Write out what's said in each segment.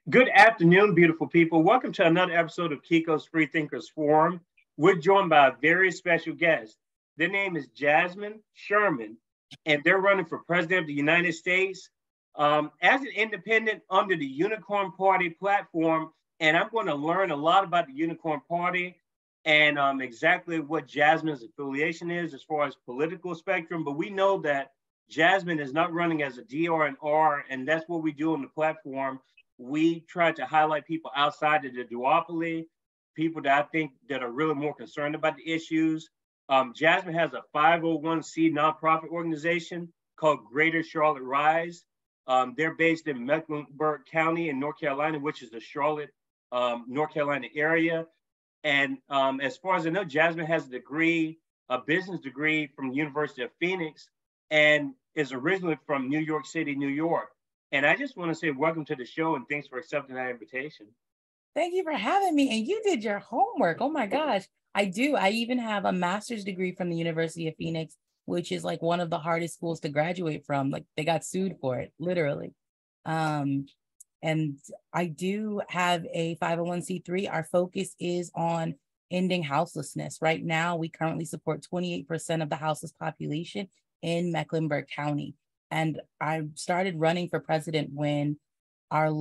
Good afternoon, beautiful people. Welcome to another episode of Kiko's Freethinkers Forum. We're joined by a very special guest. Their name is Jasmine Sherman, and they're running for President of the United States as an independent under the Unicorn Party platform. And I'm going to learn a lot about the Unicorn Party and exactly what Jasmine's affiliation is as far as political spectrum. But we know that Jasmine is not running as a DR&R, and that's what we do on the platform. We try to highlight people outside of the duopoly, people that I think that are really more concerned about the issues. Jasmine has a 501c nonprofit organization called Greater Charlotte Rise. They're based in Mecklenburg County in North Carolina, which is the Charlotte, North Carolina area. And as far as I know, Jasmine has a business degree from the University of Phoenix, and is originally from New York City, New York. And I just want to say welcome to the show and thanks for accepting that invitation. Thank you for having me. And you did your homework. Oh my gosh. I do. I even have a master's degree from the University of Phoenix, which is like one of the hardest schools to graduate from. Like they got sued for it, literally. And I do have a 501c3. Our focus is on ending houselessness. Right now, we currently support 28% of the houseless population in Mecklenburg County. And I started running for president when our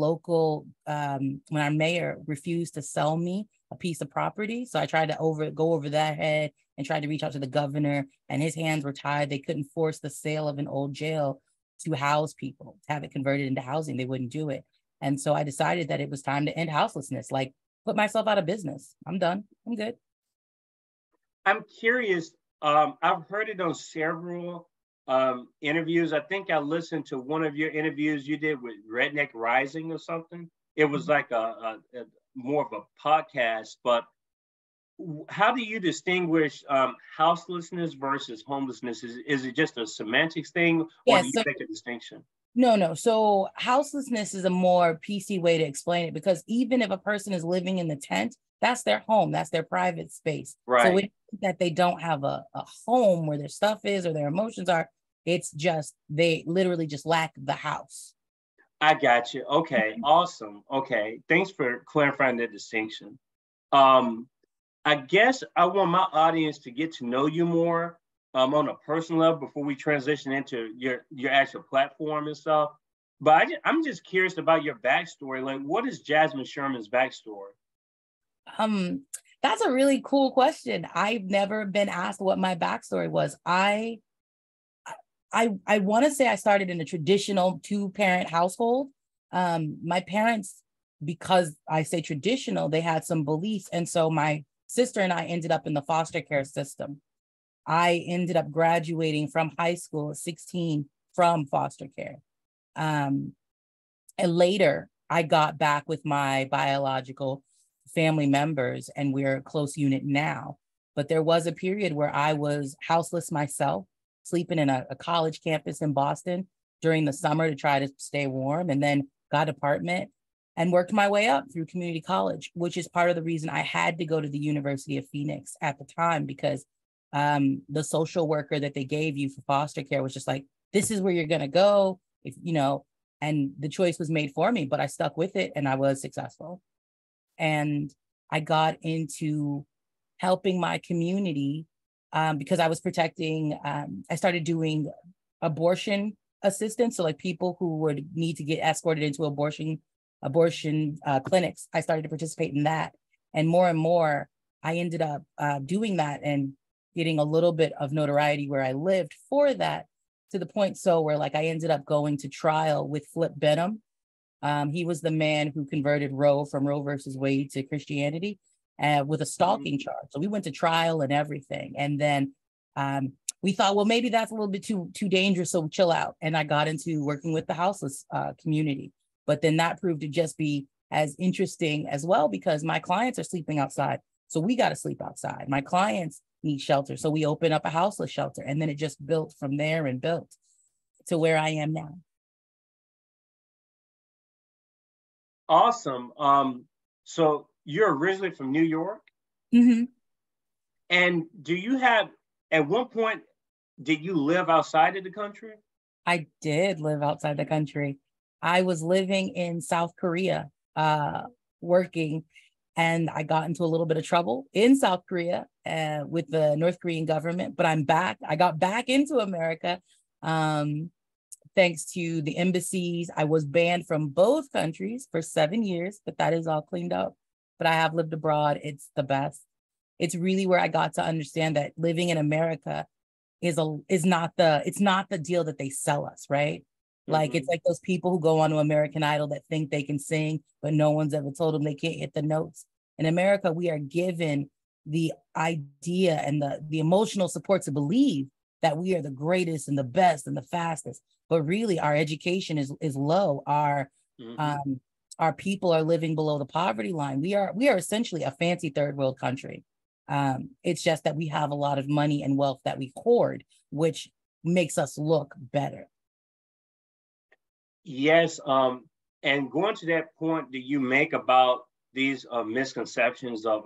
mayor refused to sell me a piece of property. So I tried to go over that head and tried to reach out to the governor, and his hands were tied. They couldn't force the sale of an old jail to house people, to have it converted into housing. They wouldn't do it. And so I decided that it was time to end houselessness, like put myself out of business. I'm done. I'm good. I'm curious. I've heard it on several interviews. I think I listened to one of your interviews you did with Redneck Rising or something. It was like a more of a podcast, but how do you distinguish houselessness versus homelessness? Is it just a semantics thing, or do you make a distinction? No. So houselessness is a more PC way to explain it, because even if a person is living in the tent, that's their home, that's their private space. Right. So it's that they don't have a home where their stuff is or their emotions are. It's just, they literally just lack the house. I got you. Okay, awesome. Okay, thanks for clarifying that distinction. I guess I want my audience to get to know you more on a personal level before we transition into your actual platform and stuff. But I'm just curious about your backstory. Like, what is Jasmine Sherman's backstory? That's a really cool question. I've never been asked what my backstory was. I want to say I started in a traditional 2-parent household. My parents, because I say traditional, they had some beliefs. And so my sister and I ended up in the foster care system. I ended up graduating from high school at 16 from foster care. And later I got back with my biological family members, and we're a close unit now. But there was a period where I was houseless myself, sleeping in a college campus in Boston during the summer to try to stay warm, and then got an apartment and worked my way up through community college, which is part of the reason I had to go to the University of Phoenix at the time, because the social worker that they gave you for foster care was just like, this is where you're going to go, and the choice was made for me, but I stuck with it and I was successful. And I got into helping my community because I was protecting, I started doing abortion assistance. So like people who would need to get escorted into abortion clinics, I started to participate in that. And more, I ended up doing that and getting a little bit of notoriety where I lived for that, to the point so where like I ended up going to trial with Flip Benham. He was the man who converted Roe from Roe versus Wade to Christianity with a stalking charge. So we went to trial and everything. And then we thought, well, maybe that's a little bit too dangerous, so chill out. And I got into working with the houseless community. But then that proved to just be as interesting as well, because my clients are sleeping outside. So we got to sleep outside. My clients need shelter. So we open up a houseless shelter. And then it just built from there and built to where I am now. Awesome. So you're originally from New York? Mm-hmm. And at one point, did you live outside of the country? I did live outside the country. I was living in South Korea working, and I got into a little bit of trouble in South Korea with the North Korean government, but I'm back. I got back into America thanks to the embassies. I was banned from both countries for 7 years, but that is all cleaned up. But I have lived abroad. It's the best. It's really where I got to understand that living in America is not the deal that they sell us, right? Like, it's like those people who go on to American Idol that think they can sing, but no one's ever told them they can't hit the notes. In America, we are given the idea and the emotional support to believe that we are the greatest and the best and the fastest. But really, our education is low. Our people are living below the poverty line. We are essentially a fancy third world country. It's just that we have a lot of money and wealth that we hoard, which makes us look better. Yes, and going to that point that you make about these misconceptions of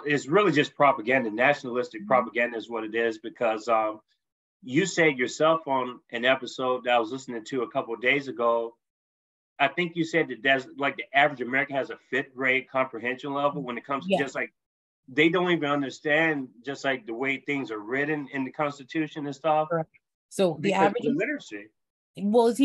it's really just propaganda. Nationalistic propaganda is what it is, because you said yourself on an episode that I was listening to a couple of days ago, I think you said that there's like the average American has a 5th grade comprehension level when it comes to just like, they don't even understand just like the way things are written in the Constitution and stuff. Correct. So the average literacy. Well, it's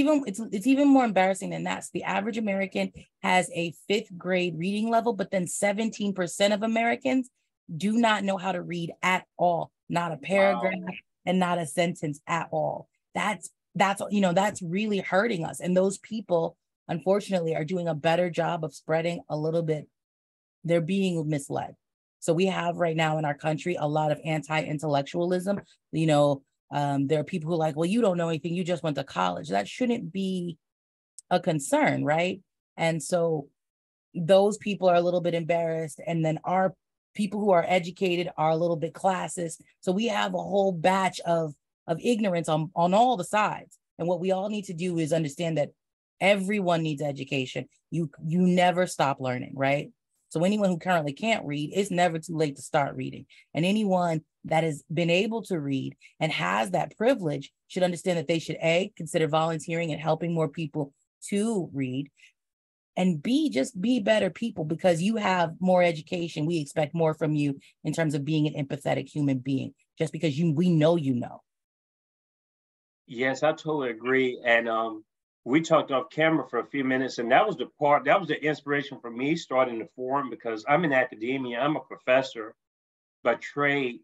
even more embarrassing than that. So the average American has a 5th grade reading level, but then 17% of Americans do not know how to read at all, not a paragraph and not a sentence at all. That's really hurting us. And those people, unfortunately, are doing a better job of spreading a little bit. They're being misled. So we have right now in our country a lot of anti-intellectualism. There are people who are like, well, you don't know anything, you just went to college. That shouldn't be a concern, right? And so those people are a little bit embarrassed. And then our people who are educated are a little bit classist. So we have a whole batch of ignorance on all the sides. And what we all need to do is understand that everyone needs education. You never stop learning, right? So anyone who currently can't read, it's never too late to start reading. And anyone that has been able to read and has that privilege should understand that they should A, consider volunteering and helping more people to read, and B, just be better people, because you have more education. We expect more from you in terms of being an empathetic human being, just because we know you know. Yes, I totally agree. And we talked off camera for a few minutes, and that was the inspiration for me starting the forum, because I'm in academia. I'm a professor by trade,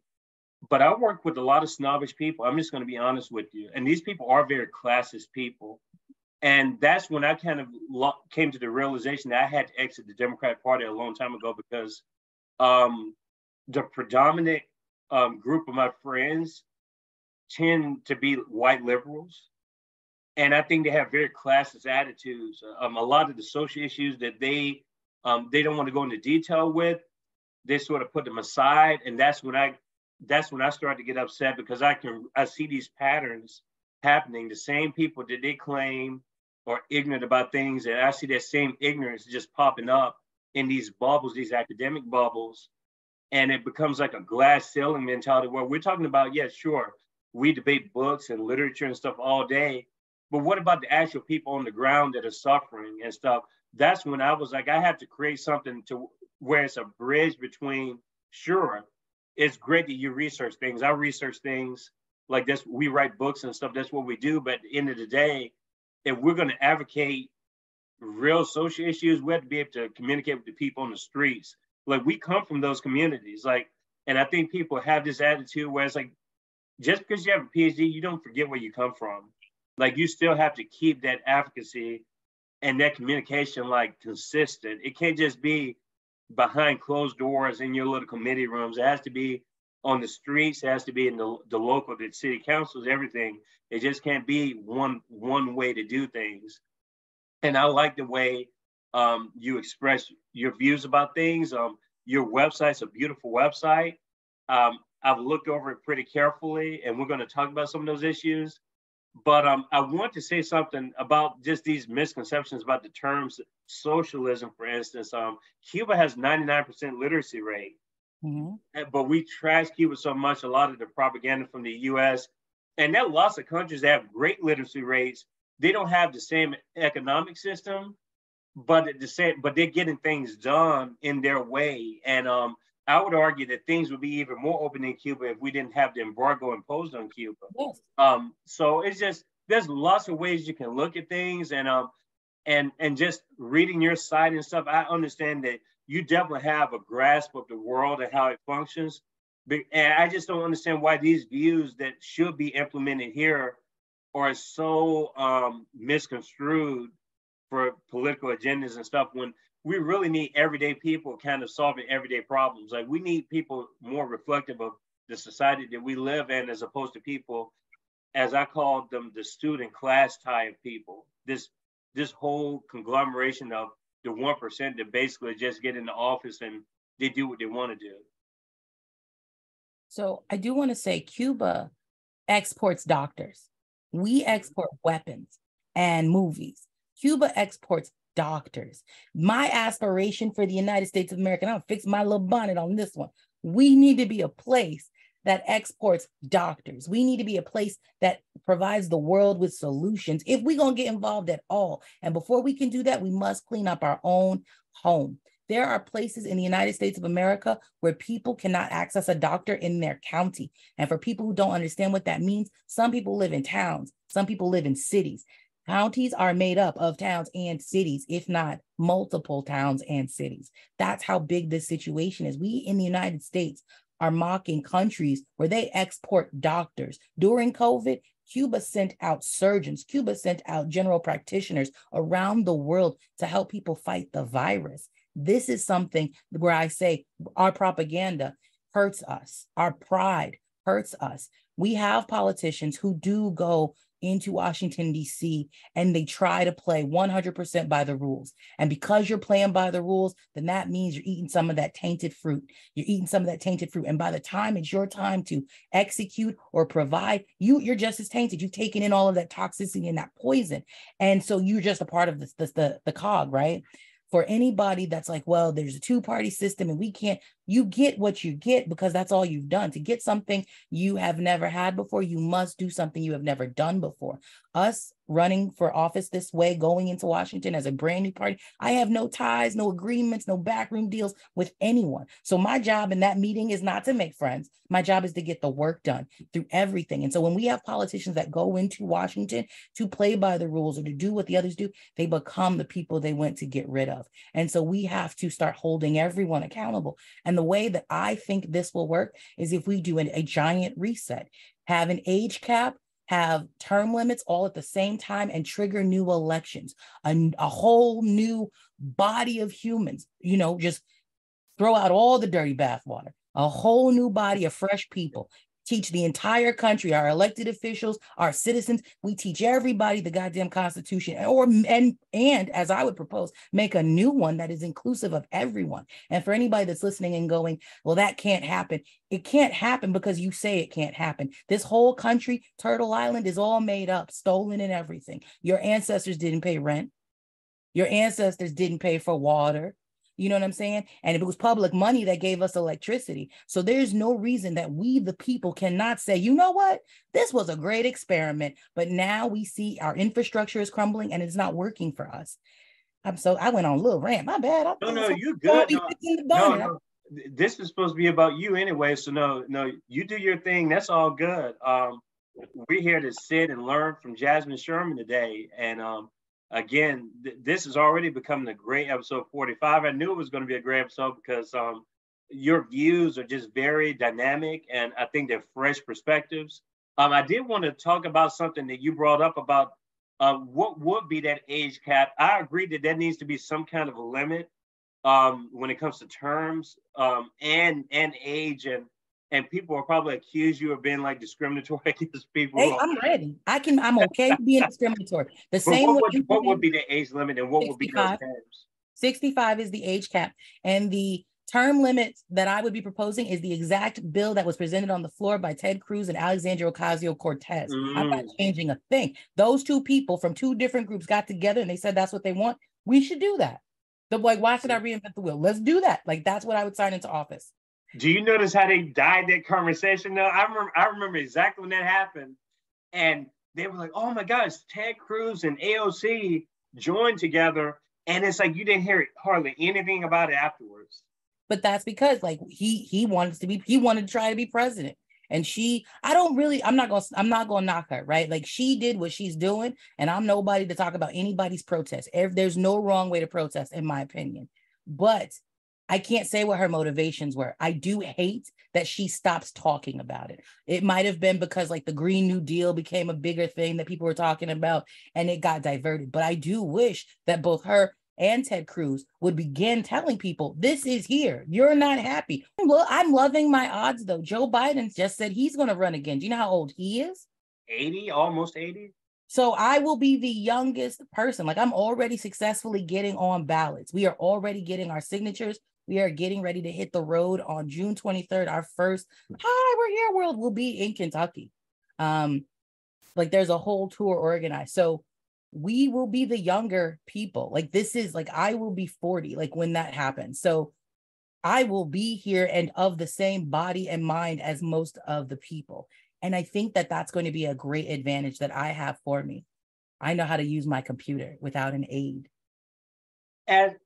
but I work with a lot of snobbish people. I'm just going to be honest with you. And these people are very classist people. And that's when I kind of came to the realization that I had to exit the Democratic Party a long time ago, because the predominant group of my friends tend to be white liberals. And I think they have very classist attitudes. A lot of the social issues that they don't want to go into detail with, they sort of put them aside. And that's when I started to get upset, because I see these patterns happening. The same people that they claim are ignorant about things, and I see that same ignorance just popping up in these bubbles, these academic bubbles, and it becomes like a glass ceiling mentality where we're talking about, yeah, sure, we debate books and literature and stuff all day, but what about the actual people on the ground that are suffering and stuff? That's when I was like, I have to create something to where it's a bridge between, sure, it's great that you research things. I research things like this. We write books and stuff. That's what we do. But at the end of the day, if we're going to advocate real social issues, we have to be able to communicate with the people on the streets. Like, we come from those communities. Like, and I think people have this attitude where it's like, just because you have a PhD, you don't forget where you come from. Like, you still have to keep that advocacy and that communication like consistent. It can't just be behind closed doors in your little committee rooms. It has to be on the streets. It has to be in the local, the city councils, everything. It just can't be one way to do things. And I like the way you express your views about things. Your website's a beautiful website. I've looked over it pretty carefully, and we're going to talk about some of those issues. But I want to say something about just these misconceptions about the terms socialism, for instance. Cuba has 99% literacy rate, but we trash Cuba so much, a lot of the propaganda from the US, and there are lots of countries that have great literacy rates. They don't have the same economic system, but at the same, but they're getting things done in their way. And I would argue that things would be even more open in Cuba if we didn't have the embargo imposed on Cuba. Yes. So it's just, there's lots of ways you can look at things, and just reading your site and stuff, I understand that you definitely have a grasp of the world and how it functions. And I just don't understand why these views that should be implemented here are so misconstrued for political agendas and stuff, when we really need everyday people kind of solving everyday problems. Like, we need people more reflective of the society that we live in, as opposed to people, as I call them, the student class type people. This whole conglomeration of the 1% that basically just get in the office and they do what they want to do. So I do want to say Cuba exports doctors. We export weapons and movies. Cuba exports doctors. My aspiration for the United States of America, and I'll fix my little bonnet on this one, we need to be a place that exports doctors. We need to be a place that provides the world with solutions if we're going to get involved at all. And before we can do that, we must clean up our own home. There are places in the United States of America where people cannot access a doctor in their county. And for people who don't understand what that means, some people live in towns, some people live in cities. Counties are made up of towns and cities, if not multiple towns and cities. That's how big this situation is. We in the United States are mocking countries where they export doctors. During COVID, Cuba sent out surgeons. Cuba sent out general practitioners around the world to help people fight the virus. This is something where I say our propaganda hurts us. Our pride hurts us. We have politicians who do go into Washington, D.C., and they try to play 100% by the rules. And because you're playing by the rules, then that means you're eating some of that tainted fruit. You're eating some of that tainted fruit. And by the time it's your time to execute or provide, you're just as tainted. You've taken in all of that toxicity and that poison. And so you're just a part of the cog, right? For anybody that's like, well, there's a two-party system and we can't, you get what you get because that's all you've done. To get something you have never had before, you must do something you have never done before. Us running for office this way, going into Washington as a brand new party, I have no ties, no agreements, no backroom deals with anyone. So my job in that meeting is not to make friends. My job is to get the work done through everything. And so when we have politicians that go into Washington to play by the rules or to do what the others do, they become the people they went to get rid of. And so we have to start holding everyone accountable. And the way that I think this will work is if we do a giant reset, have an age cap, have term limits all at the same time, and trigger new elections, a whole new body of humans, just throw out all the dirty bathwater, a whole new body of fresh people. Teach the entire country, our elected officials, our citizens. We teach everybody the goddamn Constitution, and as I would propose, make a new one that is inclusive of everyone. And for anybody that's listening and going, well, that can't happen. It can't happen because you say it can't happen. This whole country, Turtle Island, is all made up, stolen and everything. Your ancestors didn't pay rent. Your ancestors didn't pay for water. You know what I'm saying? And it was public money that gave us electricity. So there's no reason that we, the people, cannot say, you know what? This was a great experiment, but now we see our infrastructure is crumbling and it's not working for us. I went on a little rant. My bad. No, you're good. No. This is supposed to be about you anyway. So no, you do your thing. That's all good. We're here to sit and learn from Jasmine Sherman today. And again, this is already becoming a great episode 45. I knew it was going to be a great episode because your views are just very dynamic, and I think they're fresh perspectives. I did want to talk about something that you brought up about what would be that age cap. I agree that there needs to be some kind of a limit when it comes to terms and age, and people will probably accuse you of being like discriminatory against people. Hey, I'm ready. I'm okay being discriminatory. The same way. What would be the age limit and what 65. Would be those terms? 65 is the age cap. And the term limit that I would be proposing is the exact bill that was presented on the floor by Ted Cruz and Alexandria Ocasio-Cortez. I'm not changing a thing. Those two people from two different groups got together and they said that's what they want. We should do that. Why should I reinvent the wheel? Let's do that. That's what I would sign into office. Do you notice how they died that conversation though? I remember exactly when that happened. And they were like, oh my gosh, Ted Cruz and AOC joined together And it's like you didn't hear hardly anything about it afterwards. But that's because like he wanted to try to be president. And I'm not gonna knock her, right? Like she did what she's doing, and I'm nobody to talk about anybody's protest. There's no wrong way to protest, in my opinion. But I can't say what her motivations were. I do hate that she stops talking about it. It might have been because like the Green New Deal became a bigger thing that people were talking about and it got diverted. But I do wish that both her and Ted Cruz would begin telling people, this is here. You're not happy. I'm loving my odds, though. Joe Biden just said he's going to run again. Do you know how old he is? 80, almost 80. So I will be the youngest person. Like I'm already successfully getting on ballots. We are already getting our signatures. We are getting ready to hit the road on June 23rd. Our first Hi, we're here world will be in Kentucky. Like there's a whole tour organized. So we will be the younger people. Like this is like, I will be 40, like when that happens. So I will be here and of the same body and mind as most of the people. And I think that that's going to be a great advantage that I have for me. I know how to use my computer without an aid. And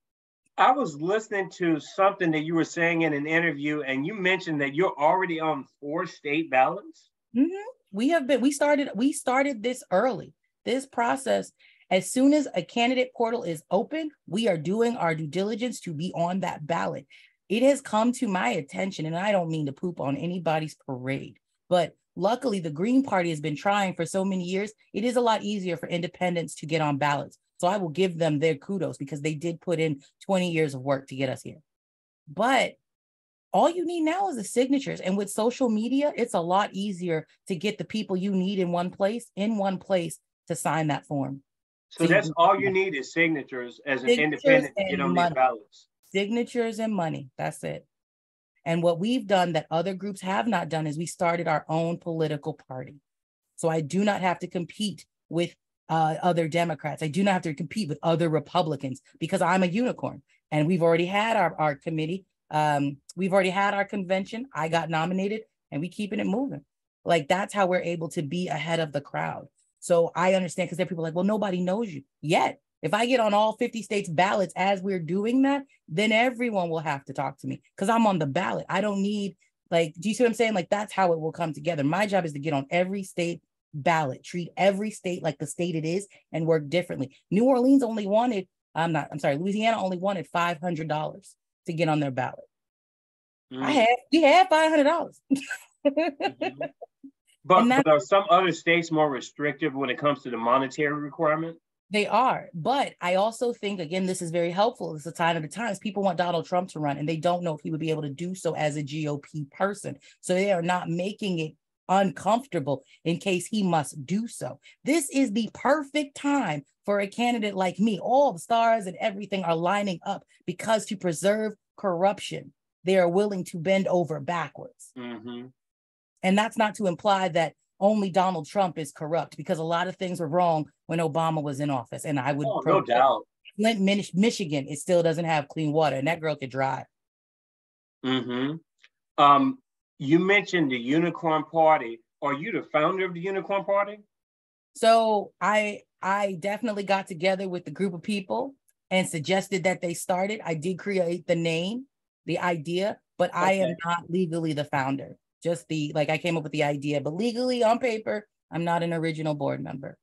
I was listening to something that you were saying in an interview, and you mentioned that you're already on 4 state ballots. Mm-hmm. We started this early. This process, as soon as a candidate portal is open, we are doing our due diligence to be on that ballot. It has come to my attention, and I don't mean to poop on anybody's parade, but luckily the Green Party has been trying for so many years. It is a lot easier for independents to get on ballots. So I will give them their kudos because they did put in 20 years of work to get us here. But all you need now is the signatures. And with social media, it's a lot easier to get the people you need in one place to sign that form. So that's all you need is signatures as an independent to get on these ballots. Signatures and money. That's it. And what we've done that other groups have not done is we started our own political party. So I do not have to compete with other Democrats. I do not have to compete with other Republicans because I'm a unicorn. And we've already had our committee. We've already had our convention. I got nominated and we keeping it moving. Like that's how we're able to be ahead of the crowd. So I understand because there are people like, well, nobody knows you yet. If I get on all 50 states ballots as we're doing that, then everyone will have to talk to me because I'm on the ballot. I don't need like, do you see what I'm saying? Like that's how it will come together. My job is to get on every state ballot, treat every state like the state it is and work differently. Louisiana only wanted $500 to get on their ballot. We had $500. Mm-hmm. But are some other states more restrictive when it comes to the monetary requirement? They are. But I also think, again, this is very helpful. It's a sign of the times. People want Donald Trump to run, and they don't know if he would be able to do so as a GOP person. So they are not making it uncomfortable in case he must do so. This is the perfect time for a candidate like me. All the stars and everything are lining up because to preserve corruption, they are willing to bend over backwards. Mm-hmm. And that's not to imply that only Donald Trump is corrupt, because a lot of things were wrong when Obama was in office. And I would no doubt. Flint, Michigan, it still doesn't have clean water, and that girl could drive. Mm-hmm. You mentioned the Unicorn Party. Are you the founder of the Unicorn Party? So I definitely got together with the group of people and suggested that they started. I did create the name, the idea, but I am not legally the founder. Just I came up with the idea, but legally on paper, I'm not an original board member.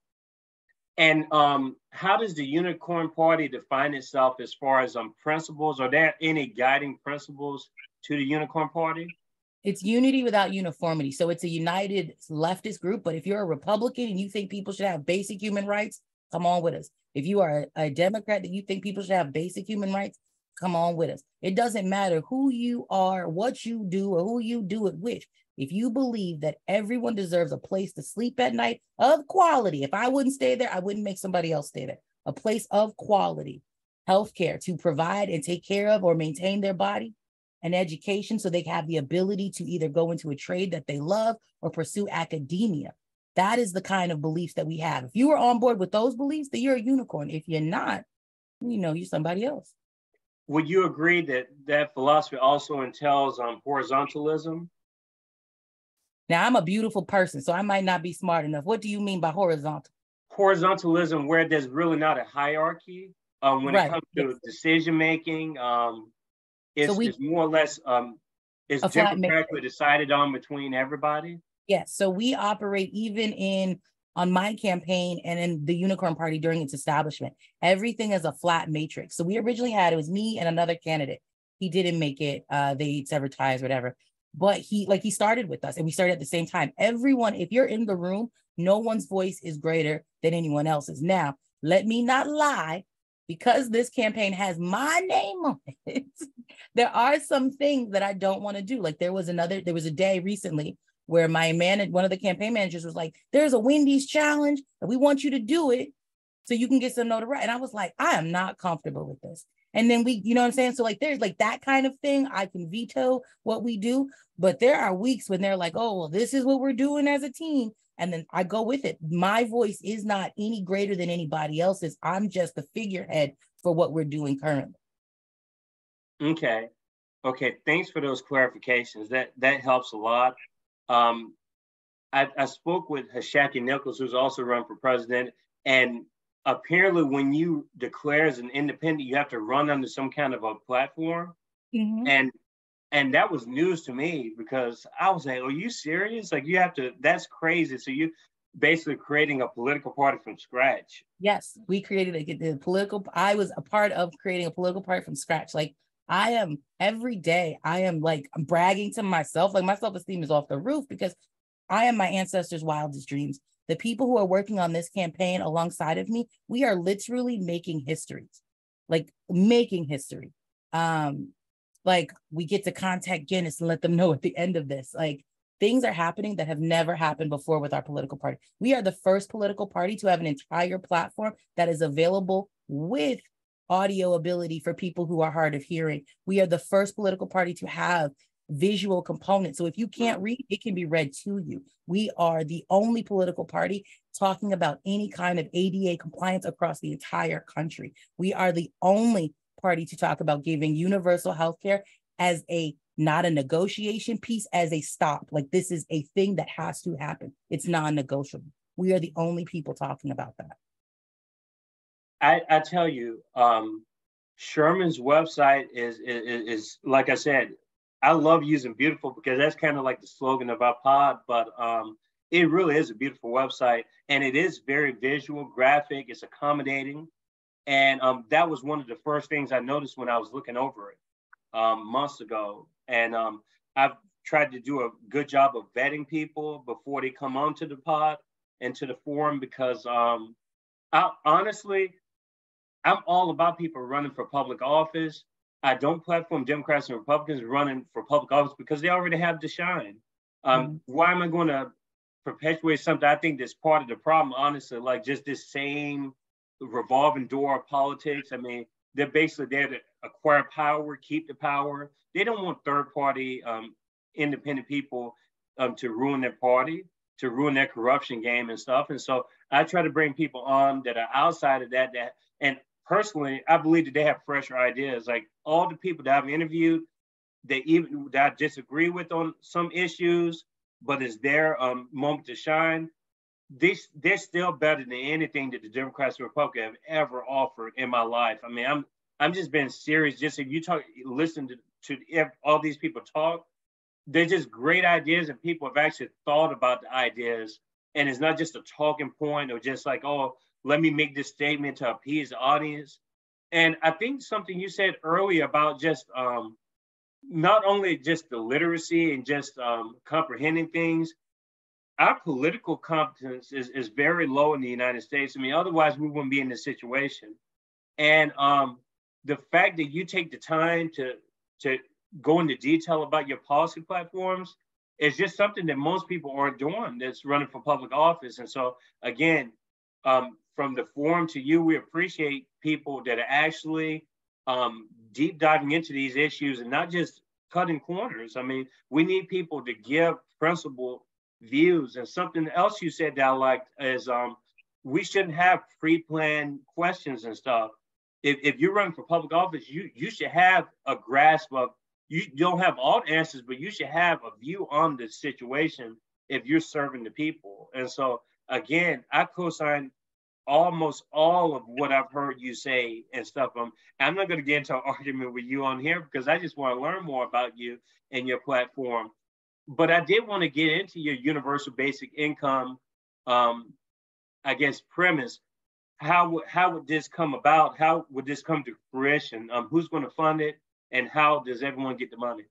And how does the Unicorn Party define itself as far as principles? Are there any guiding principles to the Unicorn Party? It's unity without uniformity. So it's a united leftist group, but if you're a Republican and you think people should have basic human rights, come on with us. If you are a Democrat that you think people should have basic human rights, come on with us. It doesn't matter who you are, what you do, or who you do it with. If you believe that everyone deserves a place to sleep at night of quality, if I wouldn't stay there, I wouldn't make somebody else stay there. A place of quality, healthcare to provide and take care of or maintain their body, and education so they have the ability to either go into a trade that they love or pursue academia. That is the kind of beliefs that we have. If you are on board with those beliefs, then you're a unicorn. If you're not, you're somebody else. Would you agree that that philosophy also entails horizontalism? Now, I'm a beautiful person, so I might not be smart enough. What do you mean by horizontal? Horizontalism, where there's really not a hierarchy, when it Right. comes Yes. to decision making. So It's more or less it's a flat democratically matrix. decided on between everybody. Yes. So we operate even on my campaign and in the Unicorn Party during its establishment. Everything is a flat matrix. So we originally had, it was me and another candidate. He didn't make it. They severed ties, whatever. But he started with us and we started at the same time. Everyone, if you're in the room, no one's voice is greater than anyone else's. Now, let me not lie, because this campaign has my name on it. There are some things that I don't want to do. Like there was a day recently where one of the campaign managers was like, there's a Wendy's challenge and we want you to do it so you can get some notoriety. And I was like, I am not comfortable with this. And then you know what I'm saying? So like, there's like that kind of thing. I can veto what we do, but there are weeks when they're like, oh, well, this is what we're doing as a team. And then I go with it. My voice is not any greater than anybody else's. I'm just the figurehead for what we're doing currently. Okay. Thanks for those clarifications. That helps a lot. I spoke with Hashaki Nichols, who's also run for president, and apparently when you declare as an independent, you have to run under some kind of a platform. Mm-hmm. And that was news to me because I was like, are you serious? Like you have to, that's crazy. So you basically creating a political party from scratch. Yes, we created I was a part of creating a political party from scratch. Like every day, I'm bragging to myself, like my self-esteem is off the roof because I am my ancestors' wildest dreams. The people who are working on this campaign alongside of me, we are literally making histories, like making history. Like we get to contact Guinness and let them know at the end of this, like things are happening that have never happened before with our political party. We are the first political party to have an entire platform that is available with audio ability for people who are hard of hearing. We are the first political party to have visual components. So if you can't read, it can be read to you. We are the only political party talking about any kind of ADA compliance across the entire country. We are the only party to talk about giving universal health care as not a negotiation piece, as a stop. Like this is a thing that has to happen. It's non-negotiable. We are the only people talking about that. I tell you, Sherman's website is like I said, I love using beautiful because that's kind of like the slogan of our pod, but it really is a beautiful website and it is very visual, graphic, it's accommodating. And that was one of the first things I noticed when I was looking over it months ago. And I've tried to do a good job of vetting people before they come onto the pod and to the forum because honestly, I'm all about people running for public office. I don't platform Democrats and Republicans running for public office because they already have to shine. Why am I going to perpetuate something I think that's part of the problem, honestly, like just this same revolving door of politics? I mean, they're basically there to acquire power, keep the power. They don't want third-party independent people to ruin their party, to ruin their corruption game and stuff. And so I try to bring people on that are outside of that. And personally, I believe that they have fresher ideas. Like all the people that I've interviewed, that I disagree with on some issues, but it's their moment to shine. They're still better than anything that the Democrats and Republicans have ever offered in my life. I mean, I'm just being serious. Just if you listen to all these people talk, they're just great ideas, and people have actually thought about the ideas, and it's not just a talking point or just like, oh, let me make this statement to appease the audience. And I think something you said earlier about just not only just the literacy and just comprehending things, our political competence is very low in the United States. I mean, otherwise we wouldn't be in this situation. And the fact that you take the time to go into detail about your policy platforms is just something that most people aren't doing that's running for public office. And so again, from the forum to you, we appreciate people that are actually deep diving into these issues and not just cutting corners. I mean, we need people to give principled views. And something else you said that I liked is we shouldn't have pre-planned questions and stuff. If you're running for public office, you should have a grasp of, you don't have all the answers, but you should have a view on the situation if you're serving the people. And so again, I co-sign almost all of what I've heard you say and stuff. I'm not going to get into an argument with you on here because I just want to learn more about you and your platform. But I did want to get into your universal basic income, I guess, premise. How would this come about? How would this come to fruition? Who's going to fund it? And how does everyone get the money?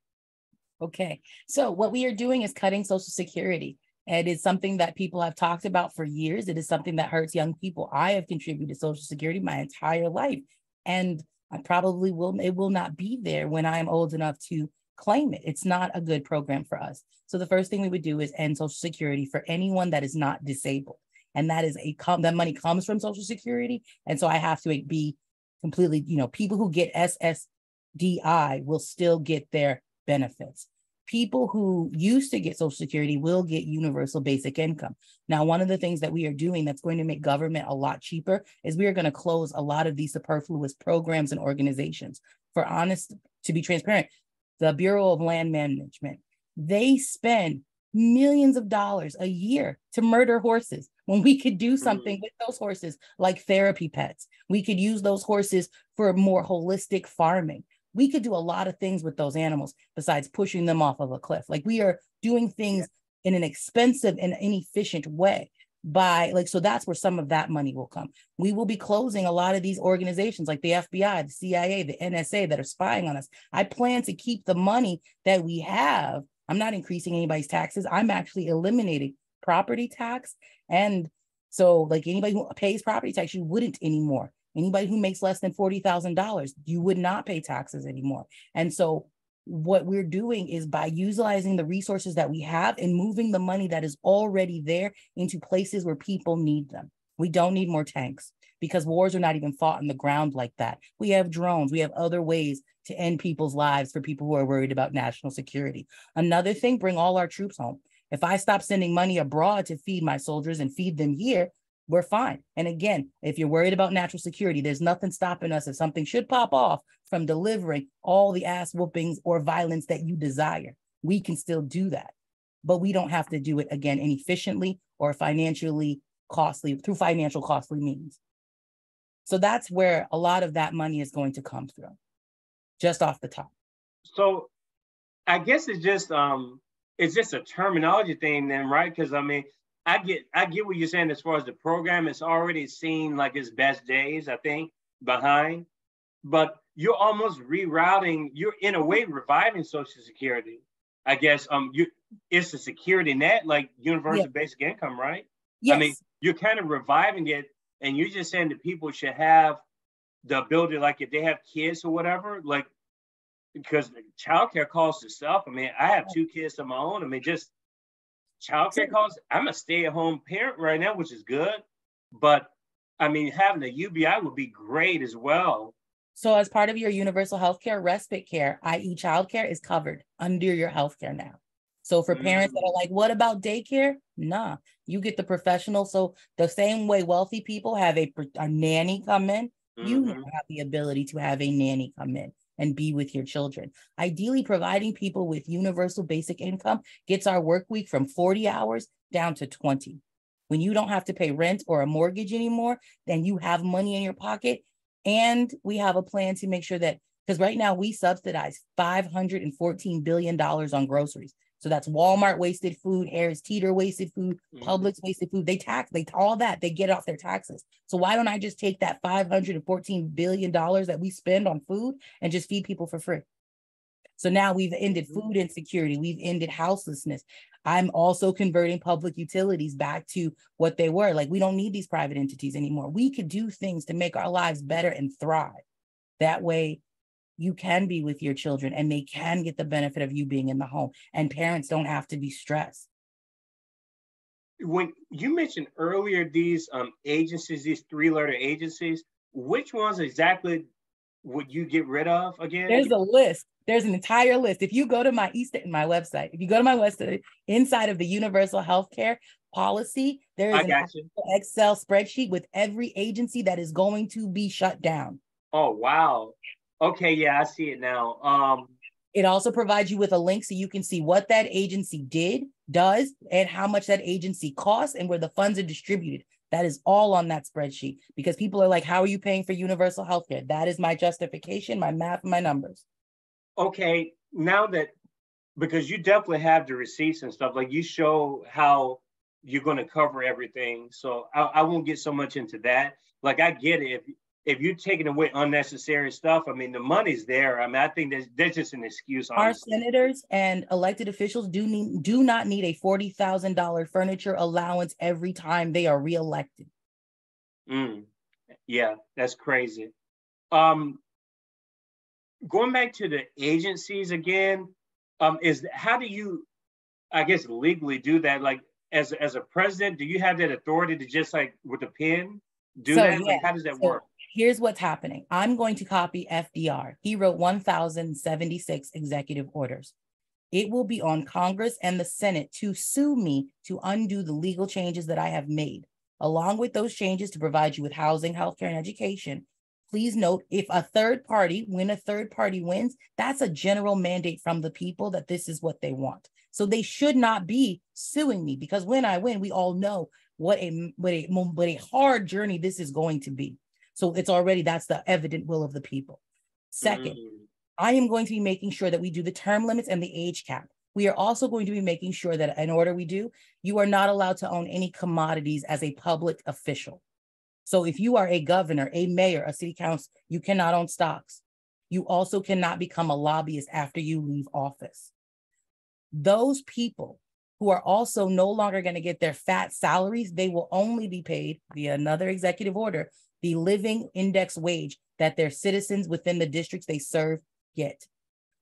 Okay, so what we are doing is cutting Social Security. It is something that people have talked about for years. It is something that hurts young people. I have contributed Social Security my entire life, and I probably will. It will not be there when I am old enough to claim it. It's not a good program for us. So the first thing we would do is end Social Security for anyone that is not disabled, and that is that money comes from Social Security, and so I have to be completely. People who get SSDI will still get their benefits. People who used to get Social Security will get universal basic income. Now, one of the things that we are doing that's going to make government a lot cheaper is we are going to close a lot of these superfluous programs and organizations. To be transparent, the Bureau of Land Management, they spend millions of dollars a year to murder horses when we could do something with those horses like therapy pets. We could use those horses for more holistic farming. We could do a lot of things with those animals besides pushing them off of a cliff. Like, we are doing things in an expensive and inefficient way so that's where some of that money will come. We will be closing a lot of these organizations like the FBI, the CIA, the NSA that are spying on us. I plan to keep the money that we have. I'm not increasing anybody's taxes. I'm actually eliminating property tax. And so like anybody who pays property tax, you wouldn't anymore. Anybody who makes less than $40,000, you would not pay taxes anymore. And so what we're doing is by utilizing the resources that we have and moving the money that is already there into places where people need them. We don't need more tanks because wars are not even fought on the ground like that. We have drones. We have other ways to end people's lives for people who are worried about national security. Another thing, bring all our troops home. If I stop sending money abroad to feed my soldiers and feed them here, we're fine. And again, if you're worried about national security, there's nothing stopping us if something should pop off from delivering all the ass whoopings or violence that you desire. We can still do that, but we don't have to do it again inefficiently or financially costly through financial costly means. So that's where a lot of that money is going to come through, just off the top. So I guess it's just a terminology thing then, right? Because I mean, I get what you're saying as far as the program. It's already seen like its best days, I think, behind. But you're almost rerouting. You're in a way reviving Social Security. I guess it's a security net, like universal basic income, right? Yes. I mean, you're kind of reviving it, and you're just saying that people should have the ability, like if they have kids or whatever, like because childcare costs itself. I mean, I have 2 kids of my own. I mean, just childcare costs. I'm a stay-at-home parent right now, which is good. But I mean, having a UBI would be great as well. So as part of your universal healthcare, respite care, i.e. childcare, is covered under your healthcare now. So for parents that are like, what about daycare? Nah, you get the professional. So the same way wealthy people have a nanny come in, you have the ability to have a nanny come in and be with your children. Ideally, providing people with universal basic income gets our work week from 40 hours down to 20. When you don't have to pay rent or a mortgage anymore, then you have money in your pocket. And we have a plan to make sure that, because right now we subsidize $514 billion on groceries. So that's Walmart wasted food, Harris Teeter wasted food, Publix wasted food. They all that, they get off their taxes. So why don't I just take that $514 billion that we spend on food and just feed people for free? So now we've ended food insecurity. We've ended houselessness. I'm also converting public utilities back to what they were. Like, we don't need these private entities anymore. We could do things to make our lives better and thrive. That way, you can be with your children and they can get the benefit of you being in the home, and parents don't have to be stressed. When you mentioned earlier these agencies, these 3-letter agencies, which ones exactly would you get rid of again? There's a list. There's an entire list. If you go to my website, inside of the universal healthcare policy, there is an Excel spreadsheet with every agency that is going to be shut down. Oh, wow. Okay, yeah, I see it now. It also provides you with a link so you can see what that agency does, and how much that agency costs, and where the funds are distributed. That is all on that spreadsheet, because people are like, how are you paying for universal health care? That is my justification, my math, my numbers. Okay, now that, because you definitely have the receipts and stuff, like you show how you're going to cover everything. So I won't get so much into that. Like, I get it. If you're taking away unnecessary stuff, I mean, the money's there. I mean, I think that's just an excuse. Our Honestly. senators and elected officials do not need a $40,000 furniture allowance every time they are reelected. Yeah, that's crazy. Going back to the agencies again, how do you, I guess, legally do that? Like, as a president, do you have that authority to just like with a pen do that? Like, how does that work? Here's what's happening. I'm going to copy FDR. He wrote 1,076 executive orders. It will be on Congress and the Senate to sue me to undo the legal changes that I have made, along with those changes to provide you with housing, healthcare, and education. Please note, if a third party wins, that's a general mandate from the people that this is what they want. So they should not be suing me, because when I win, we all know what a hard journey this is going to be. So that's the evident will of the people. Second, I am going to be making sure that we do the term limits and the age cap. We are also going to be making sure that in order we do, you are not allowed to own any commodities as a public official. So if you are a governor, a mayor, a city council, you cannot own stocks. You also cannot become a lobbyist after you leave office. Those people who are also no longer going to get their fat salaries, they will only be paid via another executive order, the living index wage that their citizens within the districts they serve get.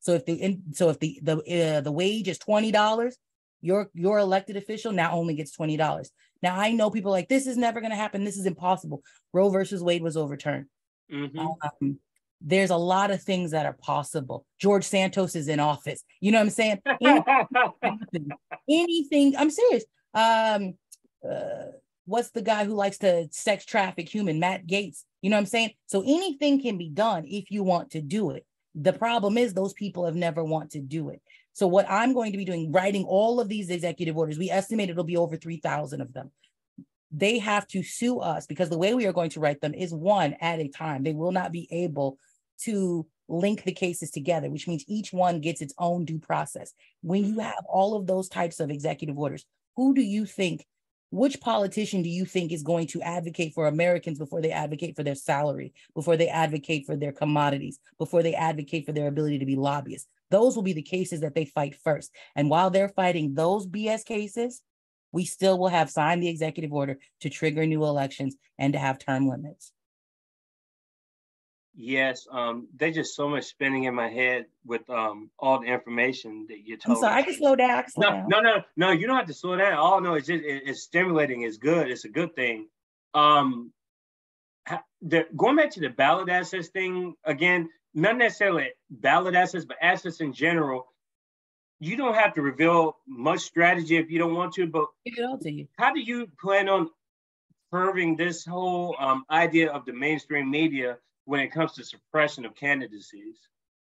So if the wage is $20, your elected official now only gets $20. Now, I know people are like, this is never going to happen. This is impossible. Roe versus Wade was overturned. There's a lot of things that are possible. George Santos is in office. You know what I'm saying? Anything, I'm serious. What's the guy who likes to sex traffic human? Matt Gaetz. You know what I'm saying? So anything can be done if you want to do it. The problem is those people have never want to do it. So what I'm going to be doing, writing all of these executive orders, we estimate it'll be over 3,000 of them. They have to sue us, because the way we are going to write them is one at a time. They will not be able to link the cases together, which means each one gets its own due process. When you have all of those types of executive orders, which politician do you think is going to advocate for Americans before they advocate for their salary, before they advocate for their commodities, before they advocate for their ability to be lobbyists? Those will be the cases that they fight first. And while they're fighting those BS cases, we still will have signed the executive order to trigger new elections and to have term limits. Yes, there's just so much spinning in my head with all the information that you told. I'm sorry, I can slow down. No, you don't have to slow down. Oh no, it's stimulating. It's good. It's a good thing. Going back to the ballot assets thing again, not necessarily ballot assets, but assets in general. You don't have to reveal much strategy if you don't want to, but how do you plan on curbing this whole idea of the mainstream media when it comes to suppression of candidacies?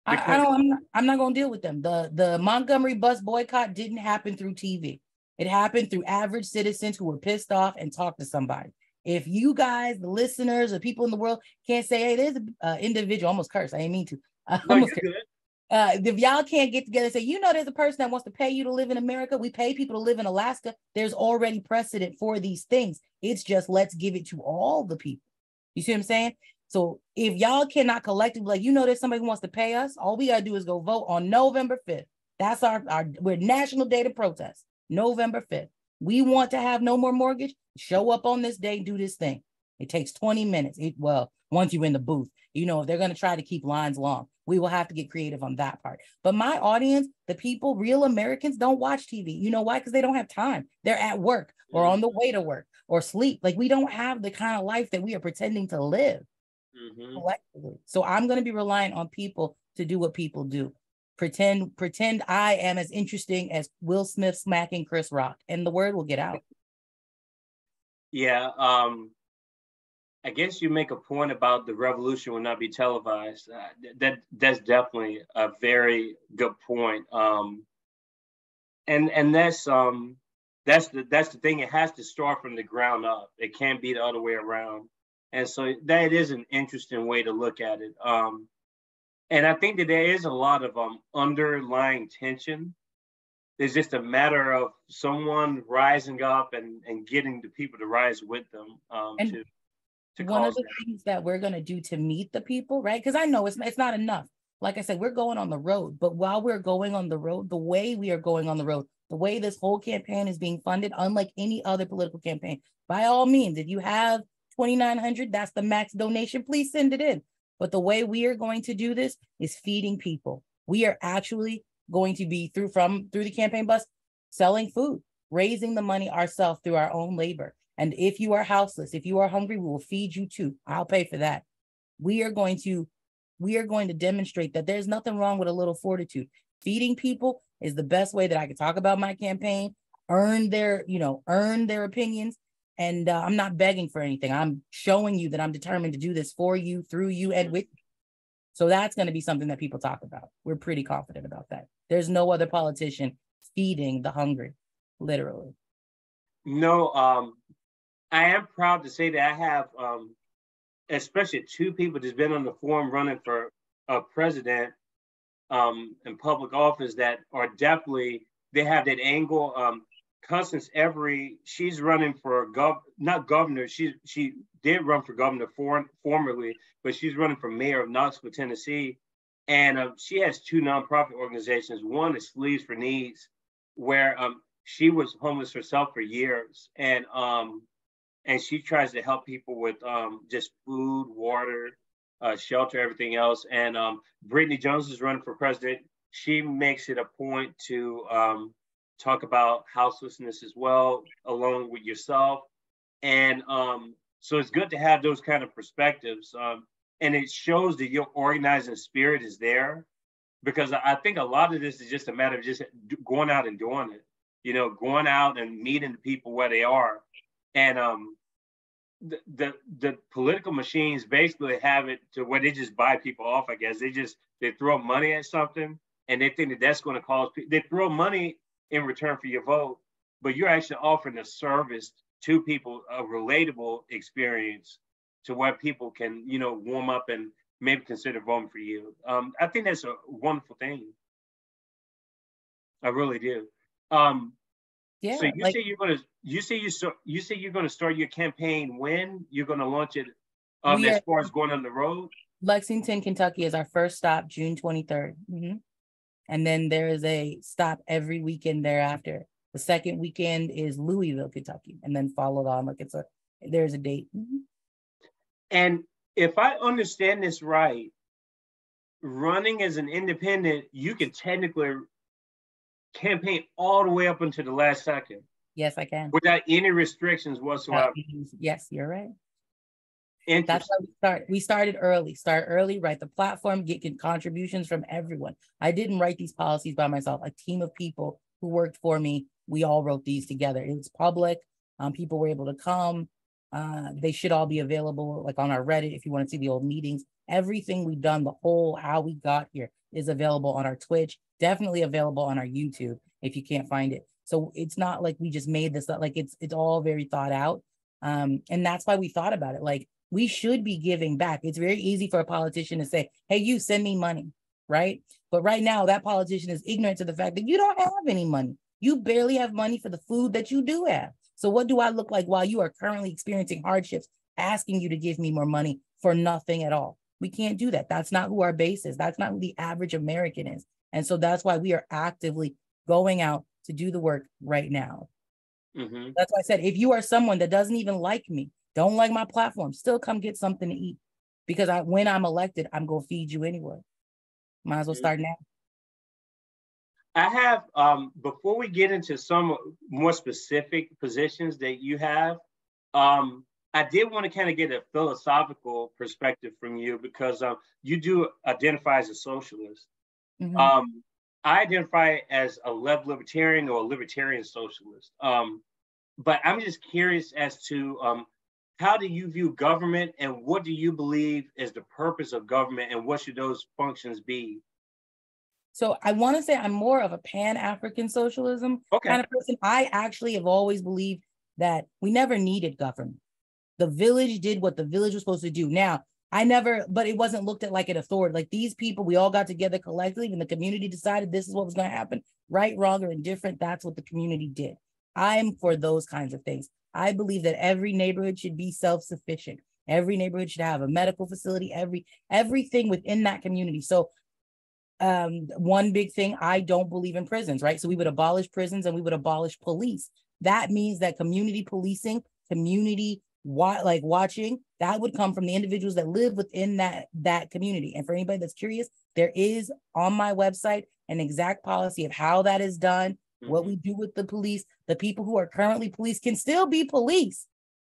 I'm not going to deal with them. The Montgomery bus boycott didn't happen through TV. It happened through average citizens who were pissed off and talked to somebody. If you guys, the listeners, or people in the world can't say, hey, there's an individual, almost cursed. I didn't mean to. If y'all can't get together and say, there's a person that wants to pay you to live in America. We pay people to live in Alaska. There's already precedent for these things. It's just, let's give it to all the people. You see what I'm saying? So if y'all cannot collectively, there's somebody who wants to pay us, all we got to do is go vote on November 5th. That's we're National Day to Protest, November 5th. We want to have no more mortgage. Show up on this day, do this thing. It takes 20 minutes. Once you're in the booth, if they're going to try to keep lines long, we will have to get creative on that part. But my audience, the people, real Americans, don't watch TV. You know why? Because they don't have time. They're at work or on the way to work or sleep. Like, we don't have the kind of life that we are pretending to live collectively. So I'm going to be relying on people to do what people do. Pretend I am as interesting as Will Smith smacking Chris Rock, and the word will get out. Yeah. I guess you make a point about the revolution will not be televised. That's definitely a very good point. And that's That's the thing. It has to start from the ground up. It can't be the other way around. And so that is an interesting way to look at it. And I think that there is a lot of underlying tension. It's just a matter of someone rising up and getting the people to rise with them. To one of the that. things that we're going to do to meet the people, right? Because I know it's not enough. Like I said, we're going on the road, but while we're going on the road, the way we are going on the road, the way this whole campaign is being funded, unlike any other political campaign, by all means, if you have 2,900, that's the max donation, please send it in. But the way we are going to do this is feeding people. We are actually going to be through the campaign bus, selling food, raising the money ourselves through our own labor. And if you are houseless, if you are hungry, we will feed you too. I'll pay for that. We are going to demonstrate that there's nothing wrong with a little fortitude. Feeding people is the best way that I can talk about my campaign, earn their opinions. And I'm not begging for anything. I'm showing you that I'm determined to do this for you, through you, and with you. So that's going to be something that people talk about. We're pretty confident about that. There's no other politician feeding the hungry, literally. No, I am proud to say that I have, especially two people that's been on the forum running for president in public office that are definitely, they have that angle. Constance Every, she's running for not governor. She did run for governor formerly, but she's running for mayor of Knoxville, Tennessee, and she has two nonprofit organizations. One is Sleeves for Needs, where she was homeless herself for years, and she tries to help people with just food, water, shelter, everything else. And Brittany Jones is running for president. She makes it a point to talk about houselessness as well, along with yourself. And so it's good to have those kind of perspectives. And it shows that your organizing spirit is there, because I think a lot of this is just a matter of just going out and doing it, going out and meeting the people where they are. And the political machines basically have it to where they just buy people off, I guess. They throw money at something and they think that that's going to cause people, they throw money in return for your vote, but you're actually offering a service to people, a relatable experience to where people can, warm up and maybe consider voting for you. I think that's a wonderful thing. I really do. Yeah. So you say you're gonna start your campaign when? You're gonna launch it as far as going on the road? Lexington, Kentucky is our first stop, June 23rd. Mm-hmm. And then there is a stop every weekend thereafter. The second weekend is Louisville, Kentucky, and then followed on. There's a date. Mm-hmm. And if I understand this right, running as an independent, you can technically campaign all the way up until the last second. Yes, I can. Without any restrictions whatsoever. Yes, you're right. That's why we started early. Start early, write the platform, get contributions from everyone. I didn't write these policies by myself. A team of people who worked for me, we all wrote these together. It was public. People were able to come. They should all be available, like on our Reddit, if you want to see the old meetings. Everything we've done, the whole how we got here, is available on our Twitch, definitely available on our YouTube if you can't find it. So it's not like we just made this up. Like it's all very thought out. And that's why we thought about it. Like, we should be giving back. It's very easy for a politician to say, hey, you send me money, right? But right now, that politician is ignorant to the fact that you don't have any money. You barely have money for the food that you do have. So what do I look like while you are currently experiencing hardships, asking you to give me more money for nothing at all? We can't do that. That's not who our base is. That's not who the average American is. And so that's why we are actively going out to do the work right now. Mm-hmm. That's why I said, if you are someone that doesn't even like me, don't like my platform, still come get something to eat, because when I'm elected, I'm going to feed you anyway. Might as well start now. I have, before we get into some more specific positions that you have, I did want to kind of get a philosophical perspective from you, because you do identify as a socialist. Mm-hmm. I identify as a left libertarian or a libertarian socialist. But I'm just curious as to how do you view government, and what do you believe is the purpose of government, and what should those functions be? So I want to say I'm more of a Pan-African socialism kind of person. I actually have always believed that we never needed government. The village did what the village was supposed to do. Now, but it wasn't looked at like an authority. Like these people, we all got together collectively and the community decided this is what was going to happen. Right, wrong, or indifferent, that's what the community did. I'm for those kinds of things. I believe that every neighborhood should be self-sufficient. Every neighborhood should have a medical facility, everything within that community. So one big thing, I don't believe in prisons, right? So we would abolish prisons and we would abolish police. That means that community policing, watching, that would come from the individuals that live within that community. And for anybody that's curious, there is on my website an exact policy of how that is done, what we do with the police. The people who are currently police can still be police,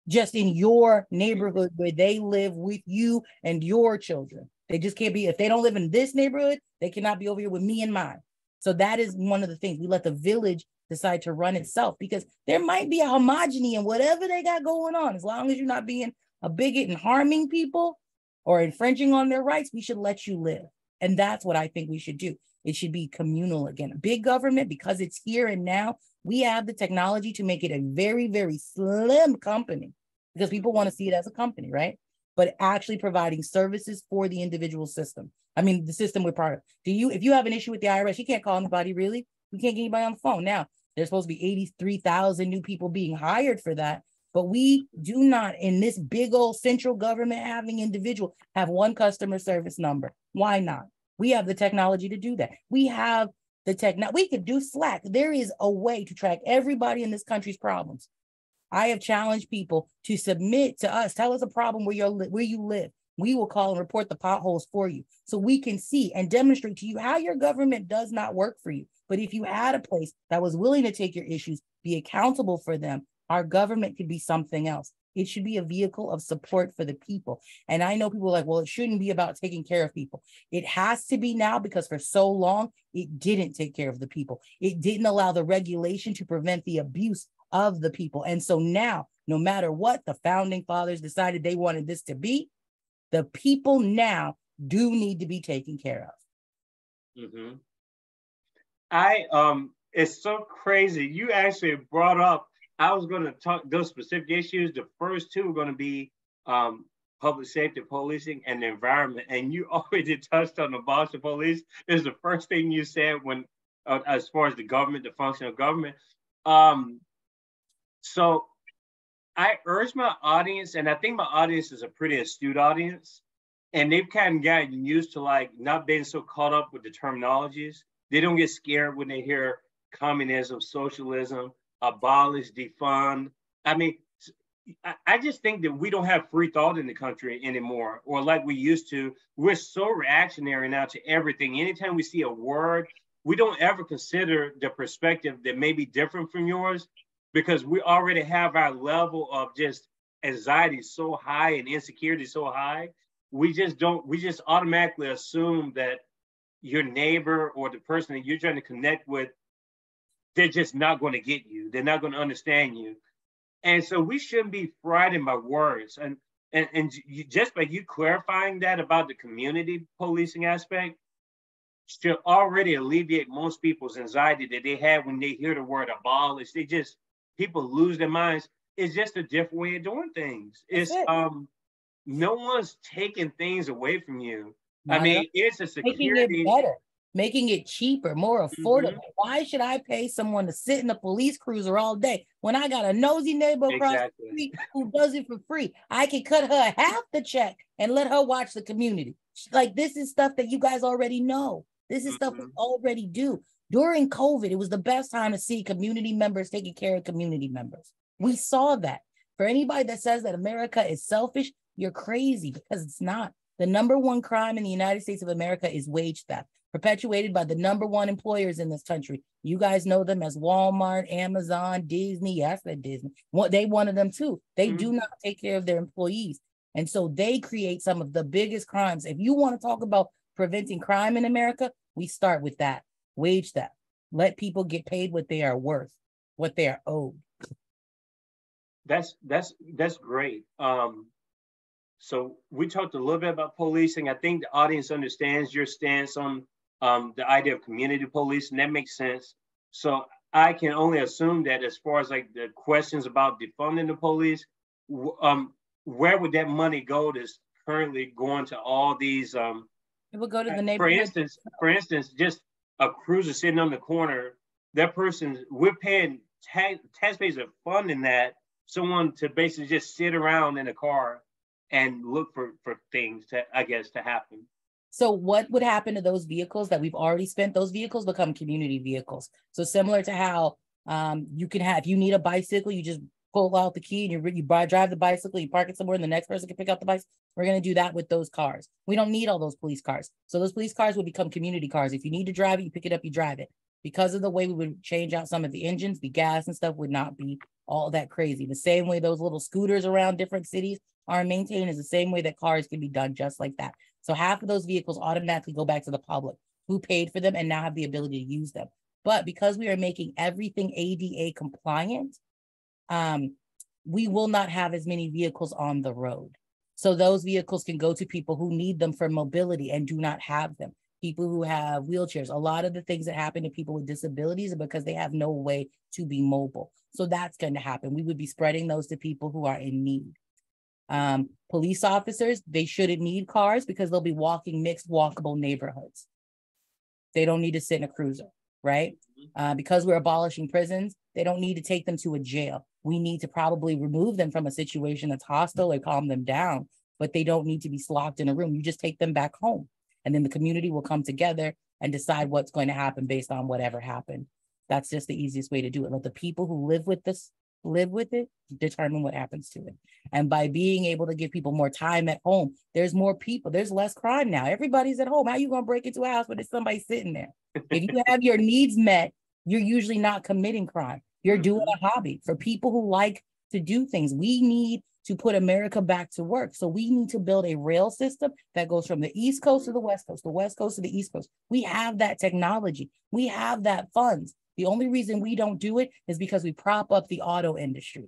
just in your neighborhood where they live with you and your children. They just can't be, if they don't live in this neighborhood, they cannot be over here with me and mine. So that is one of the things. We let the village decide to run itself, because there might be a homogeny in whatever they got going on. As long as you're not being a bigot and harming people or infringing on their rights, we should let you live. And that's what I think we should do. It should be communal again. Big government, because it's here and now, we have the technology to make it a very, very slim company, because people want to see it as a company, right? But actually providing services for the individual system. I mean, the system we're part of. If you have an issue with the IRS, you can't call anybody, really. You can't get anybody on the phone. Now, there's supposed to be 83,000 new people being hired for that. But we do not, in this big old central government having individual, have one customer service number. Why not? We have the technology to do that. We have the we could do Slack. There is a way to track everybody in this country's problems. I have challenged people to submit to us, tell us a problem where you live. We will call and report the potholes for you, so we can see and demonstrate to you how your government does not work for you. But if you had a place that was willing to take your issues, be accountable for them, our government could be something else. It should be a vehicle of support for the people. And I know people are like, well, it shouldn't be about taking care of people. It has to be now, because for so long, it didn't take care of the people. It didn't allow the regulation to prevent the abuse of the people. And so now, no matter what the founding fathers decided they wanted this to be, the people now do need to be taken care of. It's so crazy. You actually brought up, I was going to talk those specific issues. The first two are going to be public safety, policing, and the environment. And you already touched on abolition police. Is the first thing you said when, as far as the government, the function of government. So I urge my audience, and I think my audience is a pretty astute audience, and they've kind of gotten used to like not being so caught up with the terminologies. They don't get scared when they hear communism, socialism, abolish, defund. I mean, I just think that we don't have free thought in the country anymore, or like we used to. We're so reactionary now to everything. Anytime we see a word, we don't ever consider the perspective that may be different from yours, because we already have our level of just anxiety so high and insecurity so high. We just automatically assume that your neighbor or the person that you're trying to connect with, they're just not going to get you. They're not going to understand you. And so we shouldn't be frightened by words. And just by you clarifying that about the community policing aspect should already alleviate most people's anxiety that they have when they hear the word abolish. People lose their minds. It's just a different way of doing things. No one's taking things away from you. I mean, it's a security. Making it better, making it cheaper, more affordable. Why should I pay someone to sit in a police cruiser all day when I got a nosy neighbor across the street who does it for free? I can cut her half the check and let her watch the community. Like, this is stuff that you guys already know. This is stuff we already do. During COVID, it was the best time to see community members taking care of community members. We saw that. For anybody that says that America is selfish, you're crazy, because it's not. The number one crime in the United States of America is wage theft, perpetuated by the number one employers in this country. You guys know them as Walmart, Amazon, Disney. Yes, that Disney. They one of them too. They do not take care of their employees. And so they create some of the biggest crimes. If you want to talk about preventing crime in America, we start with that. Wage theft. Let people get paid what they are worth, what they are owed. That's great. So we talked a little bit about policing. I think the audience understands your stance on the idea of community policing, that makes sense. So I can only assume that as far as like the questions about defunding the police, where would that money go that's currently going to all these? It would go to the For neighborhood. instance, just a cruiser sitting on the corner, that person, we're paying taxpayers are funding that, someone to basically just sit around in a car and look for things to, I guess, to happen. So what would happen to those vehicles that we've already spent? Those vehicles become community vehicles. So similar to how you can have, if you need a bicycle, you just pull out the key and you drive the bicycle, you park it somewhere and the next person can pick up the bicycle. We're going to do that with those cars. We don't need all those police cars. So those police cars will become community cars. If you need to drive it, you pick it up, you drive it. Because of the way we would change out some of the engines, the gas and stuff would not be all that crazy. The same way those little scooters around different cities are maintained is the same way that cars can be done just like that. So half of those vehicles automatically go back to the public who paid for them and now have the ability to use them. But because we are making everything ADA compliant, we will not have as many vehicles on the road. So those vehicles can go to people who need them for mobility and do not have them. People who have wheelchairs. A lot of the things that happen to people with disabilities are because they have no way to be mobile. So that's going to happen. We would be spreading those to people who are in need. Police officers, they shouldn't need cars because they'll be walking mixed walkable neighborhoods. They don't need to sit in a cruiser, right? Because we're abolishing prisons, they don't need to take them to a jail. We need to probably remove them from a situation that's hostile or calm them down, but they don't need to be locked in a room. You just take them back home. And then the community will come together and decide what's going to happen based on whatever happened. That's just the easiest way to do it. Let the people who live with it, determine what happens to it. And by being able to give people more time at home, there's more people, there's less crime now. Everybody's at home. How are you going to break into a house when there's somebody sitting there? If you have your needs met, you're usually not committing crime. You're doing a hobby. For people who like to do things, we need to put America back to work. So we need to build a rail system that goes from the East Coast to the West Coast to the East Coast. We have that technology. We have that funds. The only reason we don't do it is because we prop up the auto industry.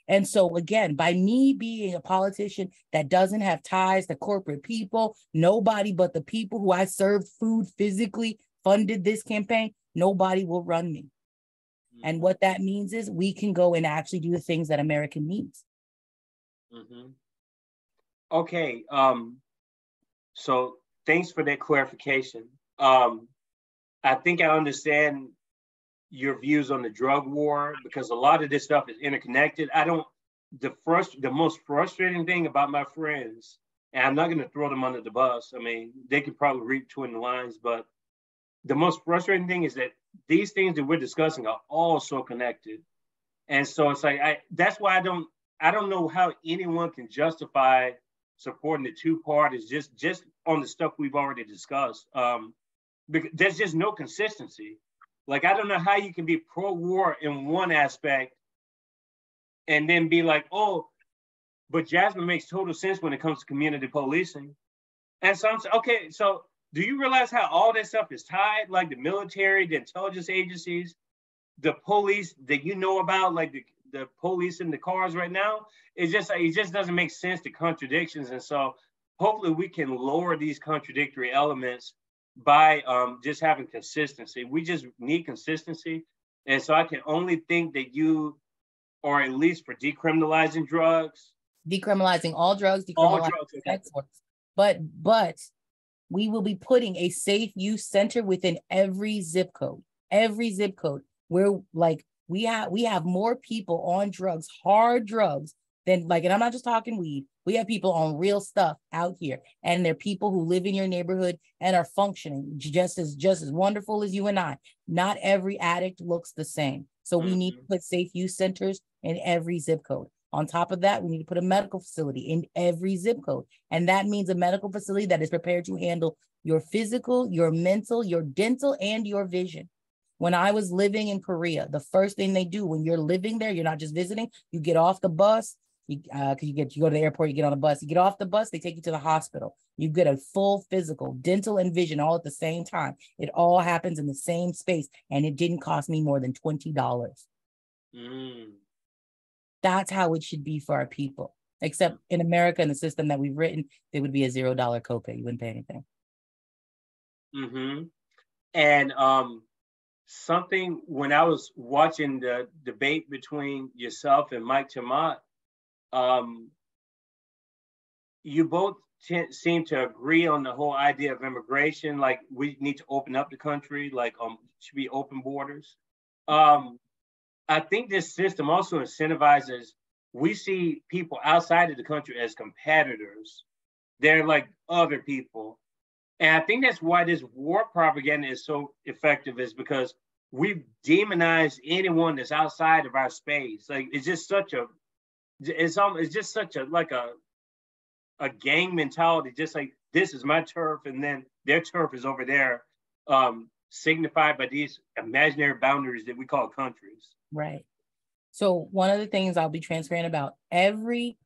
And so again, by me being a politician that doesn't have ties to corporate people, nobody but the people who I served food physically funded this campaign, nobody will run me. And what that means is we can go and actually do the things that America needs. Okay. So thanks for that clarification. I think I understand your views on the drug war because a lot of this stuff is interconnected. The most frustrating thing about my friends, and I'm not going to throw them under the bus. I mean, they could probably read between the lines, but the most frustrating thing is that these things that we're discussing are all so connected. And so it's like, that's why I don't know how anyone can justify supporting the two parties just on the stuff we've already discussed. Because there's just no consistency. Like, I don't know how you can be pro-war in one aspect and then be like, oh, but Jasmine makes total sense when it comes to community policing. And so I'm saying, okay, so do you realize how all that stuff is tied? Like the military, the intelligence agencies, the police that you know about, like the police in the cars right now, it just doesn't make sense, the contradictions. And so hopefully we can lower these contradictory elements by just having consistency. We just need consistency. And so I can only think that you are at least for decriminalizing drugs. Decriminalizing all drugs, decriminalizing sex work. But we will be putting a safe use center within every zip code. Every zip code where like we have more people on drugs, hard drugs, than like, and I'm not just talking weed. We have people on real stuff out here, and they're people who live in your neighborhood and are functioning just as wonderful as you and I. Not every addict looks the same. So we need to put safe use centers in every zip code. On top of that, we need to put a medical facility in every zip code. And that means a medical facility that is prepared to handle your physical, your mental, your dental, and your vision. When I was living in Korea, the first thing they do when you're living there, you're not just visiting, you get off the bus, you go to the airport, you get on a bus, you get off the bus, they take you to the hospital. You get a full physical, dental, and vision all at the same time. It all happens in the same space, and it didn't cost me more than $20. That's how it should be for our people. Except in America, in the system that we've written, there would be a $0 copay. You wouldn't pay anything. Mm-hmm. And something, when I was watching the debate between yourself and Mike Chamath, you both seem to agree on the whole idea of immigration. Like, we need to open up the country, like should be open borders. I think this system also incentivizes, we see people outside of the country as competitors. They're like other people. And I think that's why this war propaganda is so effective, is because we've demonized anyone that's outside of our space. Like, it's just such a, it's just such a, like a gang mentality, just like, this is my turf and then their turf is over there, signified by these imaginary boundaries that we call countries. Right. So one of the things I'll be transparent about, every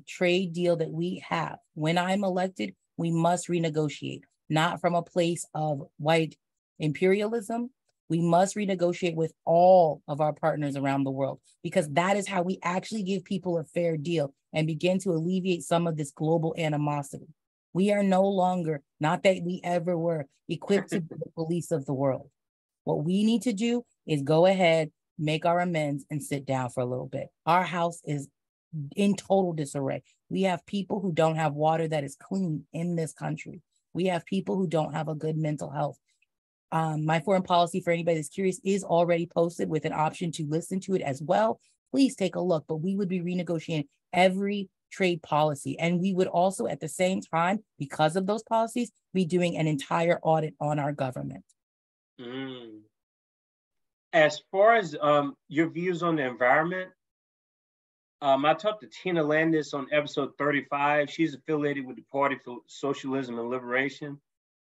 trade deal that we have, when I'm elected, we must renegotiate, not from a place of white imperialism. We must renegotiate with all of our partners around the world, because that is how we actually give people a fair deal and begin to alleviate some of this global animosity. We are no longer, not that we ever were, equipped to be the police of the world. What we need to do is go ahead, make our amends, and sit down for a little bit. Our house is in total disarray. We have people who don't have water that is clean in this country. We have people who don't have a good mental health. My foreign policy, for anybody that's curious, is already posted with an option to listen to it as well. Please take a look, but we would be renegotiating every trade policy. And we would also, at the same time, because of those policies, be doing an entire audit on our government. Mm. As far as your views on the environment, I talked to Tina Landis on episode 35. She's affiliated with the Party for Socialism and Liberation.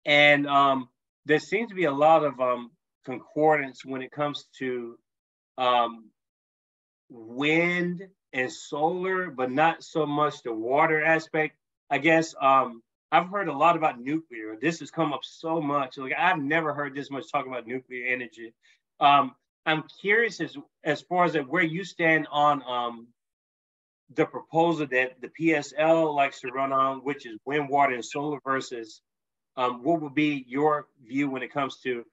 And there seems to be a lot of concordance when it comes to wind and solar, but not so much the water aspect. I guess I've heard a lot about nuclear. This has come up so much. Like, I've never heard this much talk about nuclear energy. I'm curious as far as where you stand on the proposal that the PSL likes to run on, which is wind, water, and solar, versus what would be your view when it comes to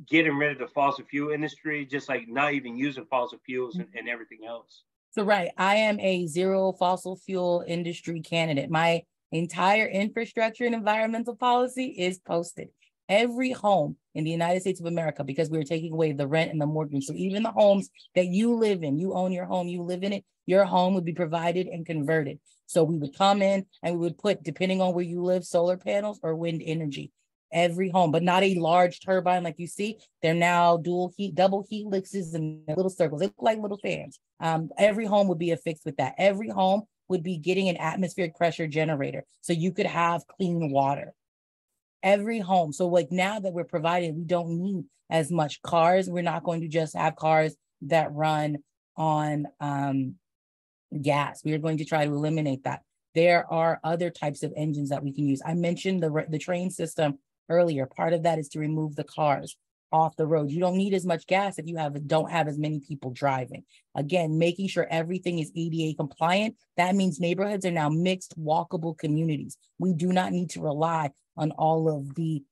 getting rid of the fossil fuel industry, just like not even using fossil fuels and everything else? So, right, I am a zero fossil fuel industry candidate. My entire infrastructure and environmental policy is posted. Every home in the United States of America, because we're taking away the rent and the mortgage. So even the homes that you live in, you own your home, you live in it, your home would be provided and converted. So we would come in and we would put, depending on where you live, solar panels or wind energy. Every home, but not a large turbine like you see. They're now double helixes and little circles. They look like little fans. Every home would be affixed with that. Every home would be getting an atmospheric pressure generator, so you could have clean water. Every home. So like, now that we're provided, we don't need as much cars. We're not going to just have cars that run on gas. We are going to try to eliminate that. There are other types of engines that we can use. I mentioned the train system earlier. Part of that is to remove the cars off the road. You don't need as much gas if you don't have as many people driving. Again, making sure everything is ADA compliant. That means neighborhoods are now mixed, walkable communities. We do not need to rely on all of the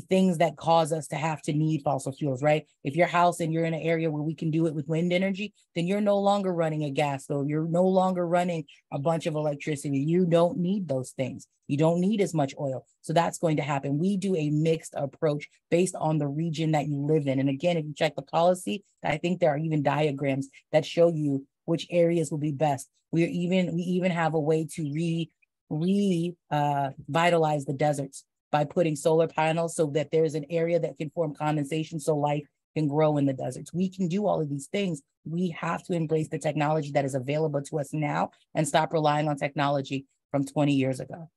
things that cause us to have to need fossil fuels, right? If your house and you're in an area where we can do it with wind energy, then you're no longer running a gas stove. You're no longer running a bunch of electricity. You don't need those things. You don't need as much oil. So that's going to happen. We do a mixed approach based on the region that you live in. And again, if you check the policy, I think there are even diagrams that show you which areas will be best. We even have a way to revitalize the deserts by putting solar panels so that there's an area that can form condensation so life can grow in the deserts. We can do all of these things. We have to embrace the technology that is available to us now and stop relying on technology from 20 years ago.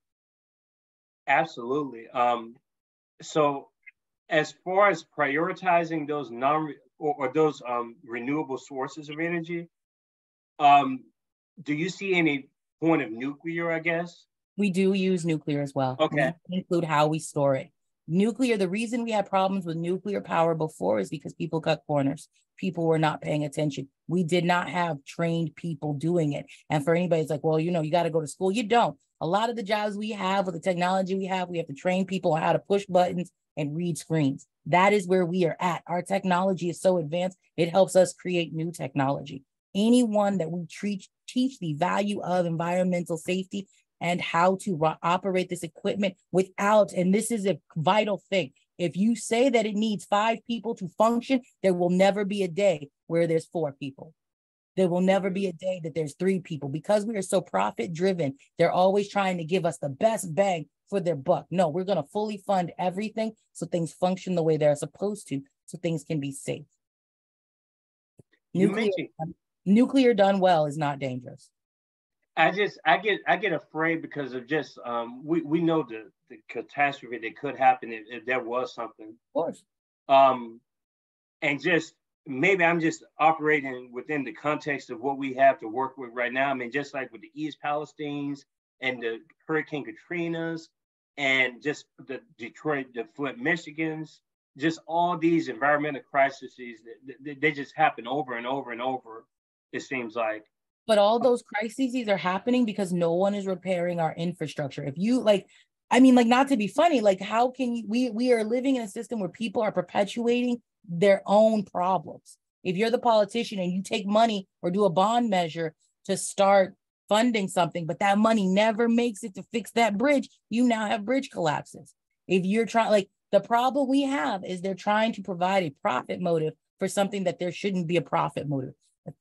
Absolutely. So as far as prioritizing those those renewable sources of energy, do you see any point of nuclear, I guess? We do use nuclear as well. Okay. We include how we store it. Nuclear, the reason we had problems with nuclear power before is because people cut corners. People were not paying attention. We did not have trained people doing it. And for anybody, it's like, well, you got to go to school. You don't. A lot of the jobs we have with the technology we have to train people on how to push buttons and read screens. That is where we are at. Our technology is so advanced, it helps us create new technology. Anyone that we teach the value of environmental safety and how to operate this equipment without, and this is a vital thing, if you say that it needs 5 people to function, there will never be a day where there's 4 people. There will never be a day that there's 3 people. Because we are so profit driven, they're always trying to give us the best bang for their buck. No, we're going to fully fund everything so things function the way they're supposed to, so things can be safe. Nuclear done well is not dangerous. I get afraid because of just we know the catastrophe that could happen if there was something. Of course. And just maybe I'm just operating within the context of what we have to work with right now. I mean, just like with the East Palestines and the Hurricane Katrinas and just the Detroit, the Flint, Michigans, just all these environmental crises, they just happen over and over and over, it seems like. But all those crises are happening because no one is repairing our infrastructure. If you not to be funny, how can you, we are living in a system where people are perpetuating their own problems. If you're the politician and you take money or do a bond measure to start funding something, but that money never makes it to fix that bridge, you now have bridge collapses. If you're trying, the problem we have is they're trying to provide a profit motive for something that there shouldn't be a profit motive.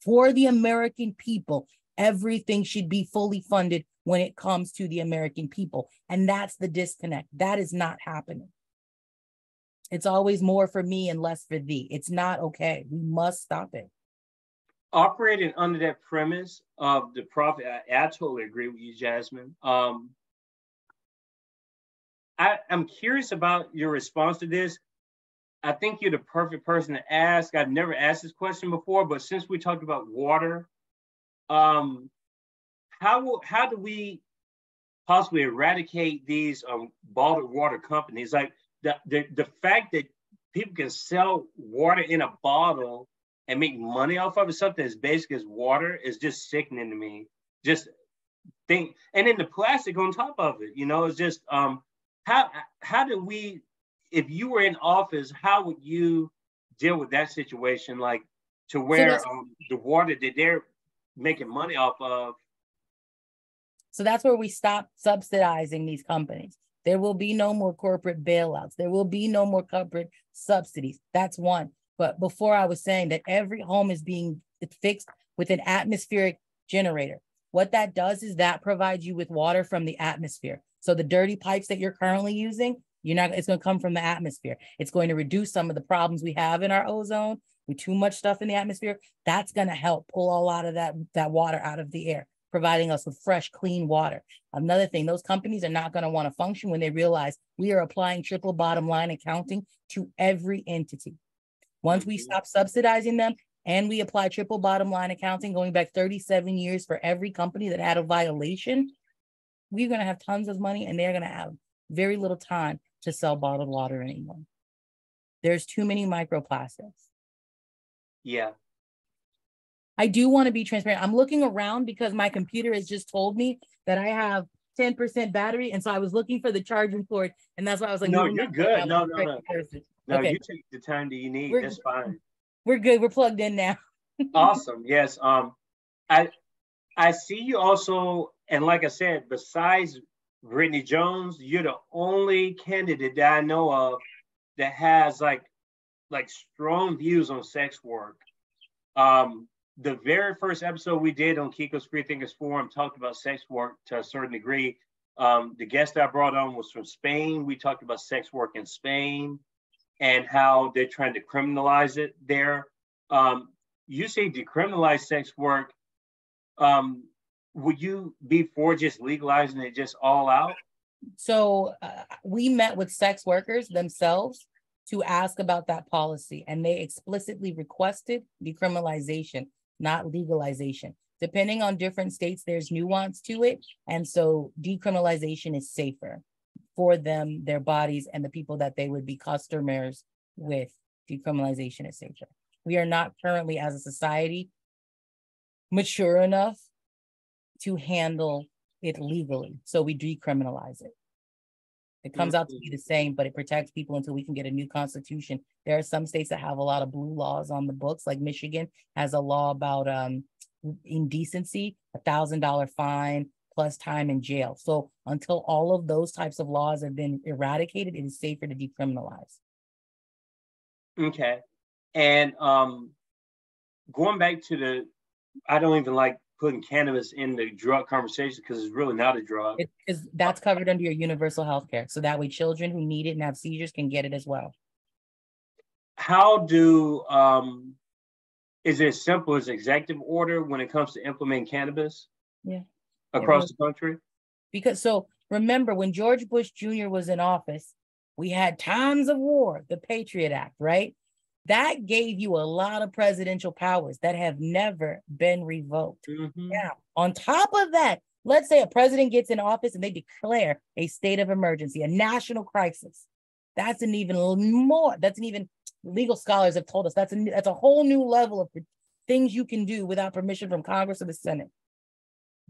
For the American people, everything should be fully funded when it comes to the American people. And that's the disconnect. That is not happening. It's always more for me and less for thee. It's not okay. We must stop it. Operating under that premise of the profit, I totally agree with you, Jasmine. I'm curious about your response to this. I think you're the perfect person to ask. I've never asked this question before, but since we talked about water, how do we possibly eradicate these bottled water companies? Like the fact that people can sell water in a bottle and make money off of it, something as basic as water, is just sickening to me. Just think, and then the plastic on top of it, it's just how do we? If you were in office, how would you deal with that situation? Like to where the water that they're making money off of. So that's where we stop subsidizing these companies. There will be no more corporate bailouts. There will be no more corporate subsidies. That's one. But before I was saying that every home is being fixed with an atmospheric generator. What that does is that provides you with water from the atmosphere. So the dirty pipes that you're currently using, it's going to come from the atmosphere. It's going to reduce some of the problems we have in our ozone with too much stuff in the atmosphere. That's going to help pull a lot of that water out of the air, providing us with fresh, clean water. Another thing, those companies are not going to want to function when they realize we are applying triple bottom line accounting to every entity. Once we stop subsidizing them and we apply triple bottom line accounting going back 37 years for every company that had a violation, we're going to have tons of money and they're going to have very little time to sell bottled water anymore. There's too many microplastics. Yeah. I do want to be transparent. I'm looking around because my computer has just told me that I have 10% battery. And so I was looking for the charging cord. And that's why I was like, no, you're good. No. No, okay. You take the time that you need. That's fine. We're good. We're plugged in now. Awesome. Yes. I see you also, and like I said, besides Brittany Jones, you're the only candidate that I know of that has like strong views on sex work. The very first episode we did on Kiko's Freethinkers Forum talked about sex work to a certain degree. The guest I brought on was from Spain. We talked about sex work in Spain and how they're trying to criminalize it there. You say decriminalize sex work. Would you be for just legalizing it just all out? So we met with sex workers themselves to ask about that policy, and they explicitly requested decriminalization, not legalization. Depending on different states, there's nuance to it. And so decriminalization is safer. for them, their bodies, and the people that they would be customers with. Decriminalization is safer. We are not currently, as a society, mature enough to handle it legally. So we decriminalize it. It comes out to be the same, but it protects people until we can get a new constitution. There are some states that have a lot of blue laws on the books, like Michigan has a law about indecency, $1,000 fine plus time in jail. So until all of those types of laws have been eradicated, it is safer to decriminalize. Okay. And going back to I don't even like putting cannabis in the drug conversation because it's really not a drug. Because that's covered under your universal health care. So that way children who need it and have seizures can get it as well. How is it as simple as executive order when it comes to implementing cannabis? Yeah. Across the country? Because so remember when George Bush Jr. was in office, we had times of war, the Patriot Act, right? That gave you a lot of presidential powers that have never been revoked. Now, on top of that, let's say a president gets in office and they declare a state of emergency, a national crisis. That's an even legal scholars have told us that's a whole new level of things you can do without permission from Congress or the Senate.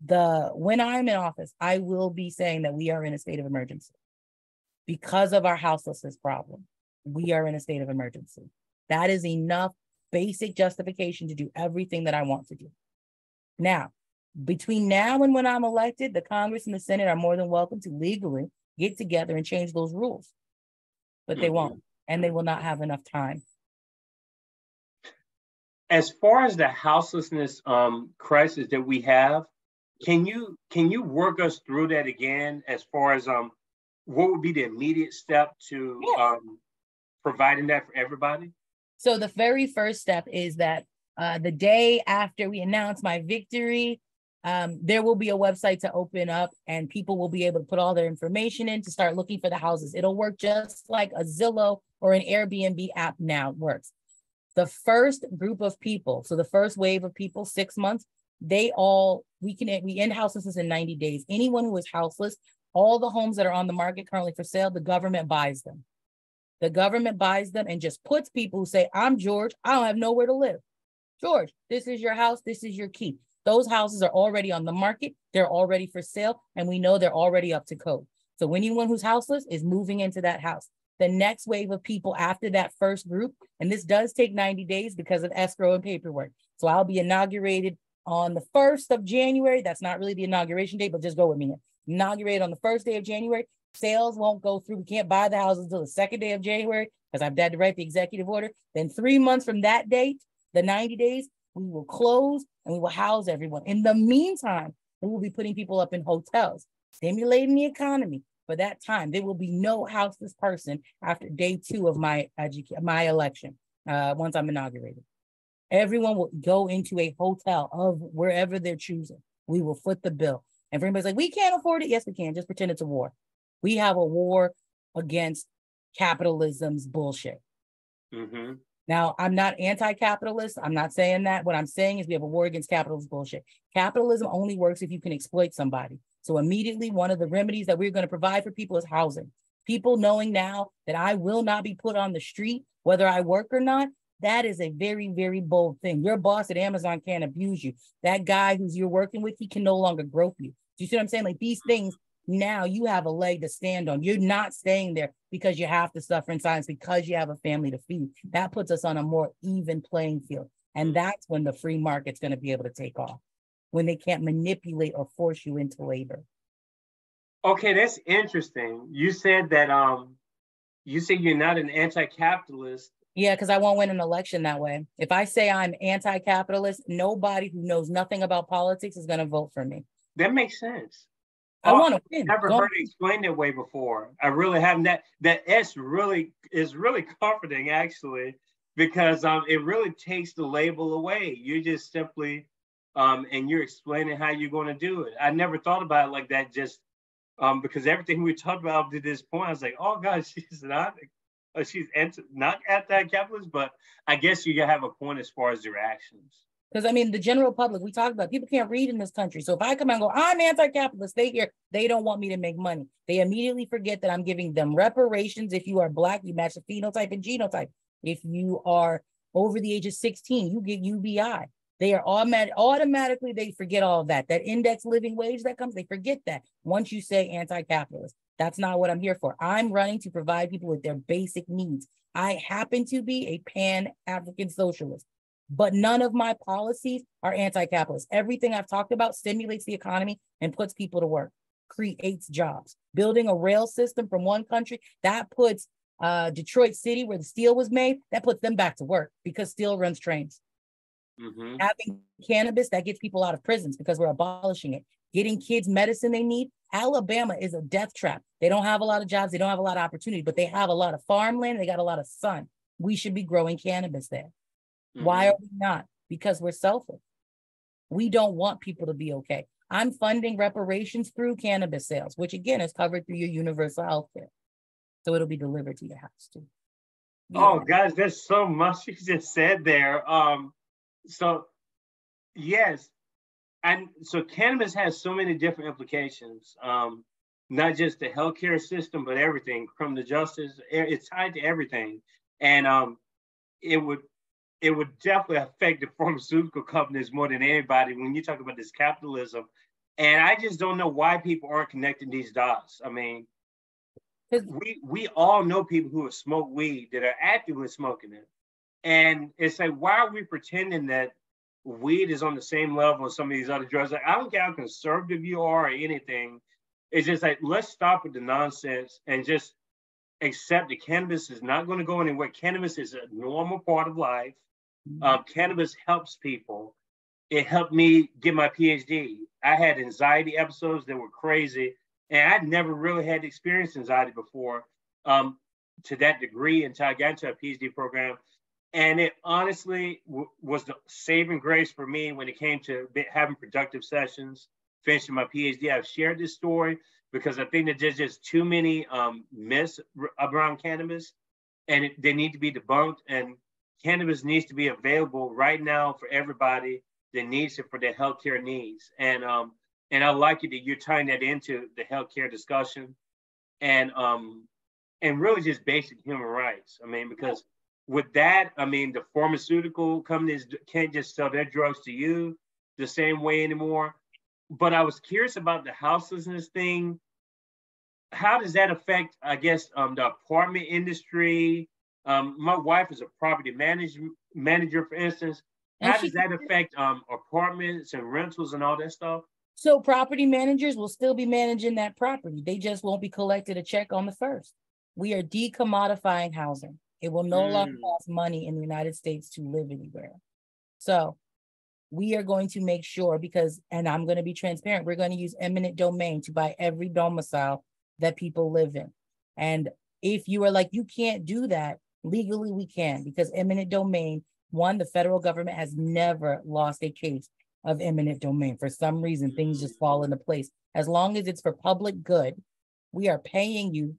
When I'm in office, I will be saying that we are in a state of emergency because of our houselessness problem. We are in a state of emergency. That is enough basic justification to do everything that I want to do. Now, between now and when I'm elected, the Congress and the Senate are more than welcome to legally get together and change those rules. But they won't, and they will not have enough time. As far as the houselessness crisis that we have, can you work us through that again as far as what would be the immediate step to providing that for everybody? So the very first step is that the day after we announce my victory, there will be a website to open up and people will be able to put all their information in to start looking for the houses. It'll work just like a Zillow or an Airbnb app now works. The first group of people, so the first wave of people, 6 months, we end houselessness in 90 days. Anyone who is houseless, all the homes that are on the market currently for sale, the government buys them. The government buys them and just puts people who say, I'm George, I don't have nowhere to live. George, this is your house, this is your key. Those houses are already on the market, they're already for sale, and we know they're already up to code. So anyone who's houseless is moving into that house. The next wave of people after that first group, and this does take 90 days because of escrow and paperwork. So I'll be inaugurated on the 1st of January. That's not really the inauguration date, but just go with me. Inaugurated on the 1st day of January. Sales won't go through. We can't buy the houses until the 2nd day of January because I've had to write the executive order. Then 3 months from that date, the 90 days, we will close and we will house everyone. In the meantime, we will be putting people up in hotels, stimulating the economy. For that time, there will be no houseless person after day 2 of my election, once I'm inaugurated. Everyone will go into a hotel of wherever they're choosing. We will foot the bill. And for anybody's like, we can't afford it. Yes, we can. Just pretend it's a war. We have a war against capitalism's bullshit. Now, I'm not anti-capitalist. I'm not saying that. What I'm saying is we have a war against capitalist bullshit. Capitalism only works if you can exploit somebody. So immediately, one of the remedies that we're going to provide for people is housing. People knowing now that I will not be put on the street, whether I work or not, that is a very, very bold thing. Your boss at Amazon can't abuse you. That guy who's you're working with, he can no longer grope you. Do you see what I'm saying? Like these things, now you have a leg to stand on. You're not staying there because you have to suffer in silence because you have a family to feed. That puts us on a more even playing field. And that's when the free market's going to be able to take off, when they can't manipulate or force you into labor. Okay, that's interesting. You said that you're not an anti-capitalist. Yeah, because I won't win an election that way. If I say I'm anti-capitalist, nobody who knows nothing about politics is going to vote for me. That makes sense. I want to win. I've never heard it explained that way before. I really haven't. That S really is really comforting, actually, because it really takes the label away. You just simply and you're explaining how you're going to do it. I never thought about it like that. Just because everything we talked about up to this point, I was like, oh God, she's not anti-capitalist, but I guess you have a point as far as their actions. Because I mean, the general public, we talk about, people can't read in this country. So if I come and go, I'm anti-capitalist, they hear, they don't want me to make money. They immediately forget that I'm giving them reparations. If you are Black, you match the phenotype and genotype. If you are over the age of 16, you get UBI. They are automatically, they forget all of that. That index living wage that comes, they forget that once you say anti-capitalist. That's not what I'm here for. I'm running to provide people with their basic needs. I happen to be a pan-African socialist, but none of my policies are anti-capitalist. Everything I've talked about stimulates the economy and puts people to work, creates jobs. Building a rail system from one country, that puts Detroit City, where the steel was made, that puts them back to work because steel runs trains. Mm-hmm. Having cannabis, that gets people out of prisons because we're abolishing it. Getting kids medicine they need. Alabama is a death trap. They don't have a lot of jobs. They don't have a lot of opportunity, but they have a lot of farmland. They got a lot of sun. We should be growing cannabis there. Mm-hmm. Why are we not? Because we're selfish. We don't want people to be okay. I'm funding reparations through cannabis sales, which again is covered through your universal health care. So it'll be delivered to your house too. Oh, guys, there's so much you just said there. So yes, and so cannabis has so many different implications, not just the healthcare system, but everything, criminal justice. It's tied to everything, and it would definitely affect the pharmaceutical companies more than anybody when you talk about this capitalism. And I just don't know why people aren't connecting these dots. I mean, we all know people who have smoked weed that are actively smoking it. And it's like, why are we pretending that weed is on the same level as some of these other drugs? Like, I don't care how conservative you are or anything. It's just like, let's stop with the nonsense and just accept that cannabis is not going to go anywhere. Cannabis is a normal part of life. Cannabis helps people. It helped me get my PhD. I had anxiety episodes that were crazy, and I'd never really had experienced anxiety before to that degree until I got into a PhD program. And it honestly was the saving grace for me when it came to having productive sessions, finishing my PhD. I've shared this story because I think that there's just too many myths around cannabis, and they need to be debunked. And cannabis needs to be available right now for everybody that needs it for their healthcare needs. And I like it that you're tying that into the healthcare discussion, and really just basic human rights. I mean, because with that, I mean, the pharmaceutical companies can't just sell their drugs to you the same way anymore. But I was curious about the houselessness thing. How does that affect, I guess, the apartment industry? My wife is a property manager, for instance. How does that affect apartments and rentals and all that stuff? So property managers will still be managing that property. They just won't be collected a check on the first. We are decommodifying housing. It will no longer cost money in the United States to live anywhere. So we are going to make sure, and I'm going to be transparent, we're going to use eminent domain to buy every domicile that people live in. And if you are like, you can't do that, legally we can, because eminent domain, one, the federal government has never lost a case of eminent domain. For some reason, things just fall into place. As long as it's for public good, we are paying you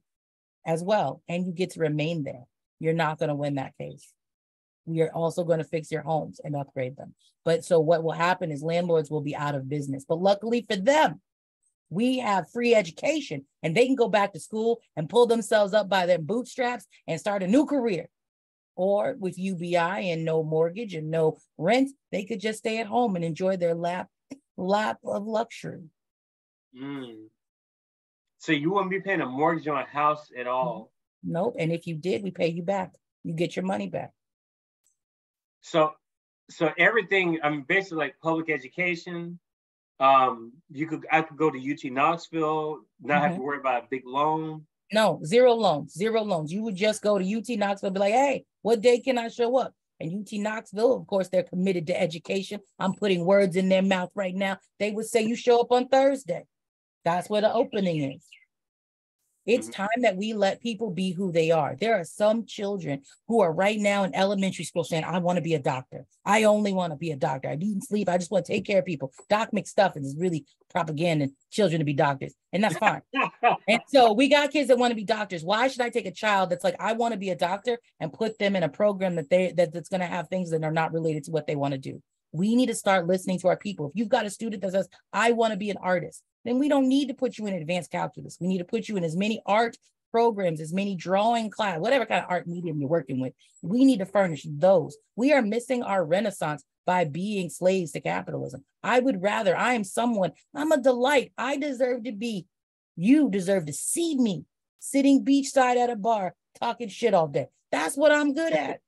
as well, and you get to remain there. You're not going to win that case. We are also going to fix your homes and upgrade them. But so what will happen is landlords will be out of business. But luckily for them, we have free education, and they can go back to school and pull themselves up by their bootstraps and start a new career. Or with UBI and no mortgage and no rent, they could just stay at home and enjoy their lap of luxury. So you wouldn't be paying a mortgage on a house at all? Nope. And if you did, we pay you back. You get your money back. So everything, I mean, basically like public education. I could go to UT Knoxville, not have to worry about a big loan. No, zero loans. You would just go to UT Knoxville and be like, hey, what day can I show up? And UT Knoxville, of course, they're committed to education. I'm putting words in their mouth right now. They would say you show up on Thursday. That's where the opening is. It's time that we let people be who they are. There are some children who are right now in elementary school saying, I want to be a doctor. I only want to be a doctor. I eat and sleep. I just want to take care of people. Doc McStuffins is really propaganda children to be doctors. And that's fine. And so we got kids that want to be doctors. Why should I take a child that's like, I want to be a doctor and put them in a program that's going to have things that are not related to what they want to do? We need to start listening to our people. If you've got a student that says, I want to be an artist, then we don't need to put you in advanced calculus. We need to put you in as many art programs, as many drawing class, whatever kind of art medium you're working with. We need to furnish those. We are missing our renaissance by being slaves to capitalism. I am someone, I'm a delight. I deserve to be, you deserve to see me sitting beachside at a bar, talking shit all day. That's what I'm good at.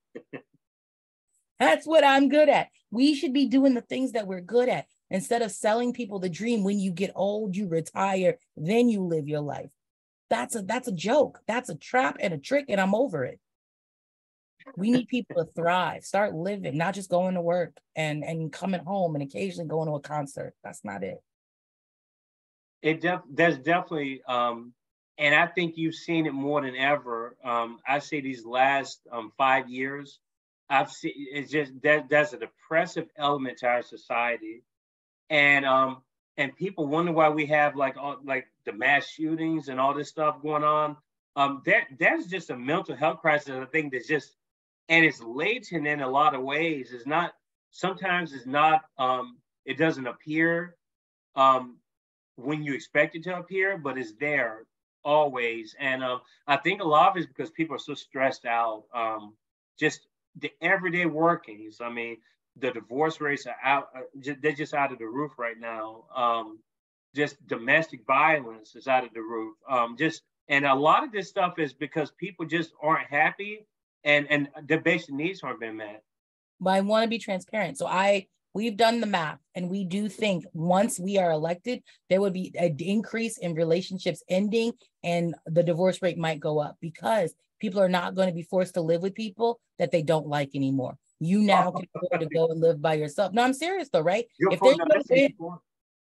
That's what I'm good at. We should be doing the things that we're good at instead of selling people the dream. When you get old, you retire, then you live your life. That's a joke. That's a trap and a trick, and I'm over it. We need people to thrive, start living, not just going to work and coming home and occasionally going to a concert. That's not it. There's definitely, and I think you've seen it more than ever. I say these last 5 years, I've seen it's just there's a depressive element to our society, and people wonder why we have like the mass shootings and all this stuff going on. That's just a mental health crisis. I think that's just, and it's latent in a lot of ways. It's not, sometimes it's not, it doesn't appear when you expect it to appear, but it's there always. And I think a lot of it is because people are so stressed out. Just the everyday workings. I mean, the divorce rates are out, they're just out of the roof right now. Just domestic violence is out of the roof. And a lot of this stuff is because people just aren't happy and their basic needs aren't being met. But I want to be transparent. So we've done the math, and we do think once we are elected, there would be an increase in relationships ending, and the divorce rate might go up because people are not going to be forced to live with people that they don't like anymore. You now can afford to go and live by yourself. No, I'm serious though, right?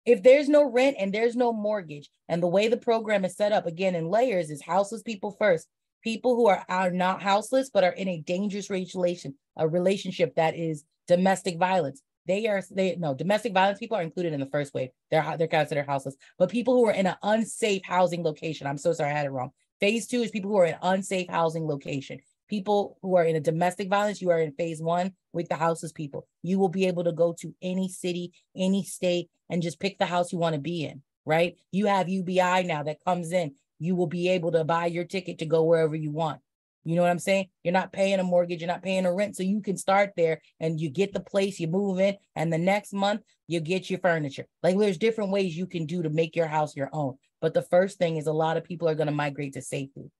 If there's no rent and there's no mortgage, and the way the program is set up, again, in layers, is houseless people first. People who are not houseless, but are in a dangerous a relationship that is domestic violence. Domestic violence people are included in the first wave. They're considered houseless. But people who are in an unsafe housing location, I'm so sorry, I had it wrong. Phase 2 is people who are in unsafe housing location. People who are in a domestic violence, you are in phase 1 with the houseless people. You will be able to go to any city, any state, and just pick the house you want to be in, right? You have UBI now that comes in. You will be able to buy your ticket to go wherever you want. You know what I'm saying? You're not paying a mortgage, you're not paying a rent. So you can start there and you get the place, you move in, and the next month you get your furniture. Like, there's different ways you can do to make your house your own. But the first thing is a lot of people are going to migrate to safety,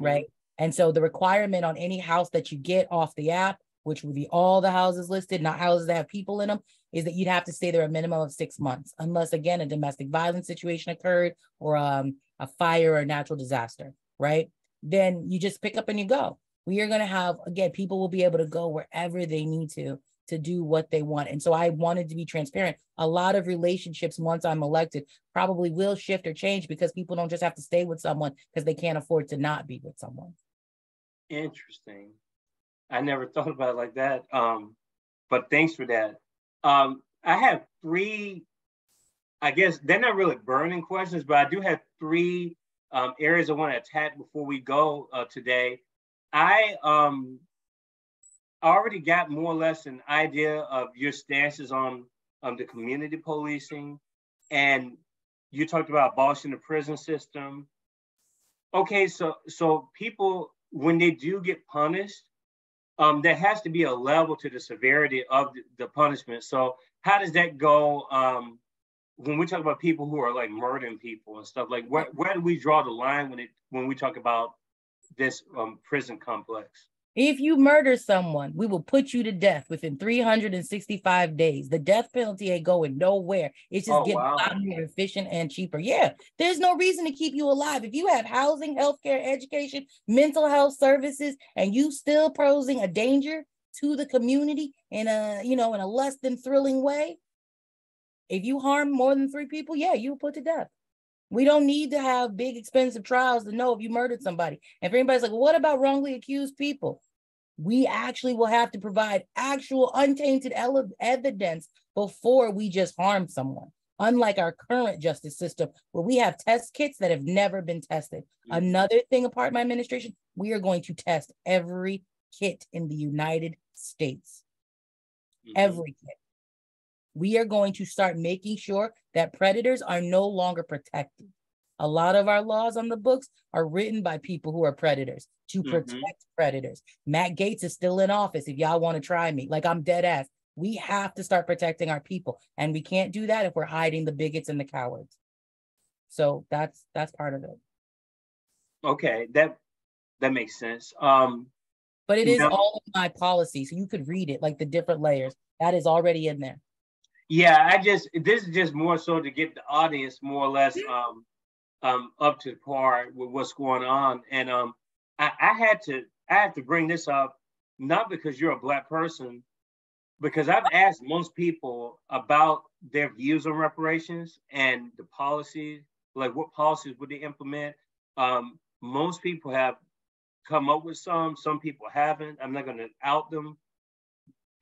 right? And so the requirement on any house that you get off the app, which would be all the houses listed, not houses that have people in them, is that you'd have to stay there a minimum of 6 months, unless, again, a domestic violence situation occurred or a fire or a natural disaster, right? Then you just pick up and you go. We are going to have, again, people will be able to go wherever they need to do what they want. And so I wanted to be transparent. A lot of relationships, once I'm elected, probably will shift or change because people don't just have to stay with someone because they can't afford to not be with someone. Interesting. I never thought about it like that. But thanks for that. I have 3, I guess they're not really burning questions, but I do have 3 areas I want to attack before we go today. I already got more or less an idea of your stances on the community policing, and you talked about abolishing the prison system. Okay, so people, when they do get punished, there has to be a level to the severity of the punishment. So how does that go when we talk about people who are like murdering people and stuff? Like, where do we draw the line when we talk about this prison complex? If you murder someone, we will put you to death within 365 days. The death penalty ain't going nowhere. It's just getting a lot more efficient and cheaper. Yeah, there's no reason to keep you alive. If you have housing, healthcare, education, mental health services, and you still posing a danger to the community in a less than thrilling way, if you harm more than 3 people, yeah, you put to death. We don't need to have big, expensive trials to know if you murdered somebody. And if anybody's like, well, what about wrongly accused people? We actually will have to provide actual untainted evidence before we just harm someone. Unlike our current justice system, where we have test kits that have never been tested. Another thing apart my administration, we are going to test every kit in the United States. Every kit. We are going to start making sure that predators are no longer protected. A lot of our laws on the books are written by people who are predators to protect predators. Matt Gaetz is still in office. If y'all want to try me, like, I'm dead ass. We have to start protecting our people. And we can't do that if we're hiding the bigots and the cowards. So that's part of it. Okay, that makes sense. But it is all of my policy. So you could read it, like the different layers. That is already in there. Yeah, this is just more so to get the audience more or less up to par with what's going on. And I had to bring this up, not because you're a Black person, because I've asked most people about their views on reparations and the policies, like what policies would they implement. Most people have come up with some people haven't. I'm not going to out them.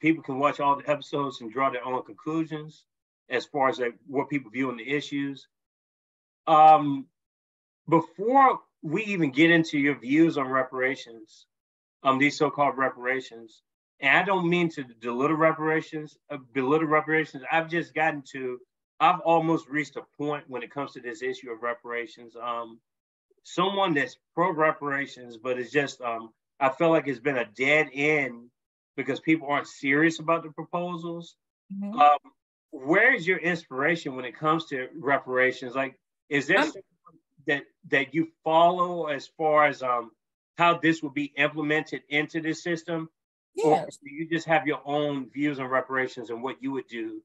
People can watch all the episodes and draw their own conclusions as far as like what people view on the issues. Before we even get into your views on reparations, these so-called reparations, and I don't mean to belittle reparations. I've almost reached a point when it comes to this issue of reparations. Someone that's pro-reparations, but it's just, I feel like it's been a dead end because people aren't serious about the proposals. Where is your inspiration when it comes to reparations? Like, is there something that you follow as far as how this will be implemented into this system? Yeah. Or do you just have your own views on reparations and what you would do?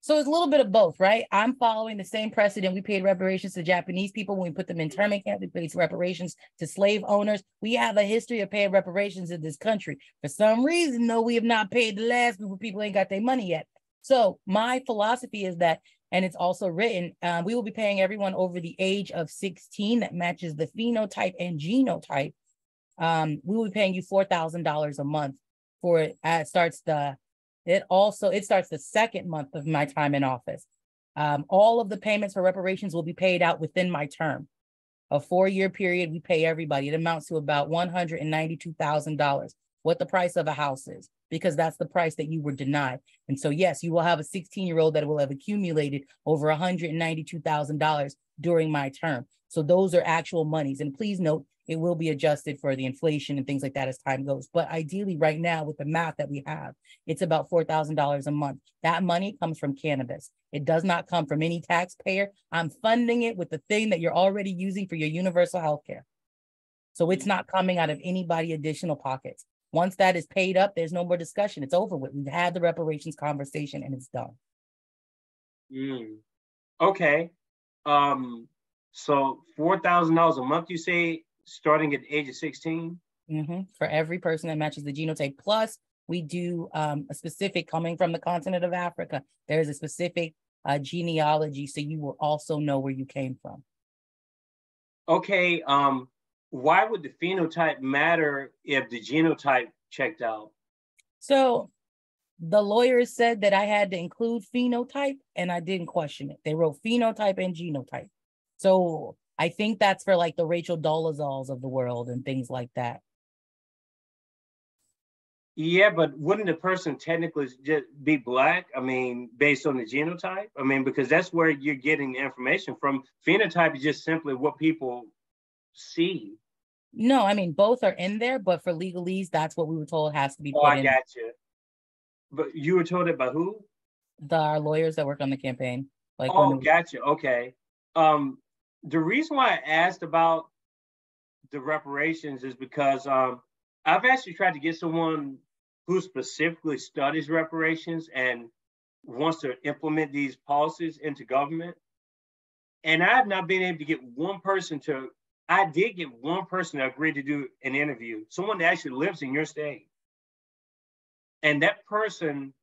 So it's a little bit of both, right? I'm following the same precedent. We paid reparations to Japanese people when we put them in internment camps. We paid reparations to slave owners. We have a history of paying reparations in this country. For some reason, though, we have not paid the last group of people ain't got their money yet. So my philosophy is that, and it's also written, we will be paying everyone over the age of 16 that matches the phenotype and genotype. We will be paying you $4,000 a month for it. It starts the second month of my time in office. All of the payments for reparations will be paid out within my term. A 4-year period, we pay everybody. It amounts to about $192,000, what the price of a house is, because that's the price that you were denied. And so, yes, you will have a 16-year-old that will have accumulated over $192,000 during my term. So those are actual monies. And please note, it will be adjusted for the inflation and things like that as time goes. But ideally, right now, with the math that we have, it's about $4,000 a month. That money comes from cannabis. It does not come from any taxpayer. I'm funding it with the thing that you're already using for your universal health care. So it's not coming out of anybody additional pockets. Once that is paid up, there's no more discussion. It's over with. We've had the reparations conversation and it's done. Okay. So $4,000 a month, you say, starting at the age of 16? For every person that matches the genotype. Plus, we do a specific, coming from the continent of Africa, there's a specific genealogy, so you will also know where you came from. Okay. Why would the phenotype matter if the genotype checked out? So the lawyers said that I had to include phenotype, and I didn't question it. They wrote phenotype and genotype. So I think that's for like the Rachel Dolezals of the world and things like that. Yeah, but wouldn't the person technically just be Black? I mean, based on the genotype? I mean, because that's where you're getting the information from. Phenotype is just simply what people see. No, I mean, both are in there, but for legalese, that's what we were told has to be put in. I got you. But you were told it by who? Our lawyers that work on the campaign. Like, gotcha. Okay. The reason why I asked about the reparations is because I've actually tried to get someone who specifically studies reparations and wants to implement these policies into government. And I have not been able to get one person I did get one person to agree to do an interview, someone that actually lives in your state. And that person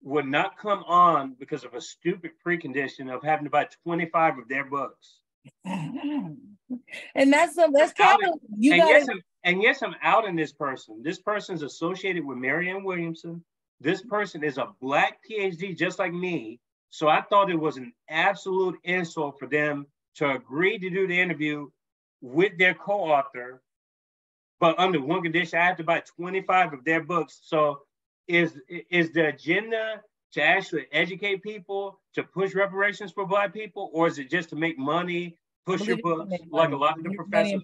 would not come on because of a stupid precondition of having to buy 25 of their books. And that's capital. Yes, I'm outing this person. This person's associated with Marianne Williamson. This person is a Black PhD just like me. So I thought it was an absolute insult for them to agree to do the interview with their co-author, but under one condition: I have to buy 25 of their books. So is the agenda to actually educate people to push reparations for Black people, or is it just to make money, push your books, like a lot of the professors?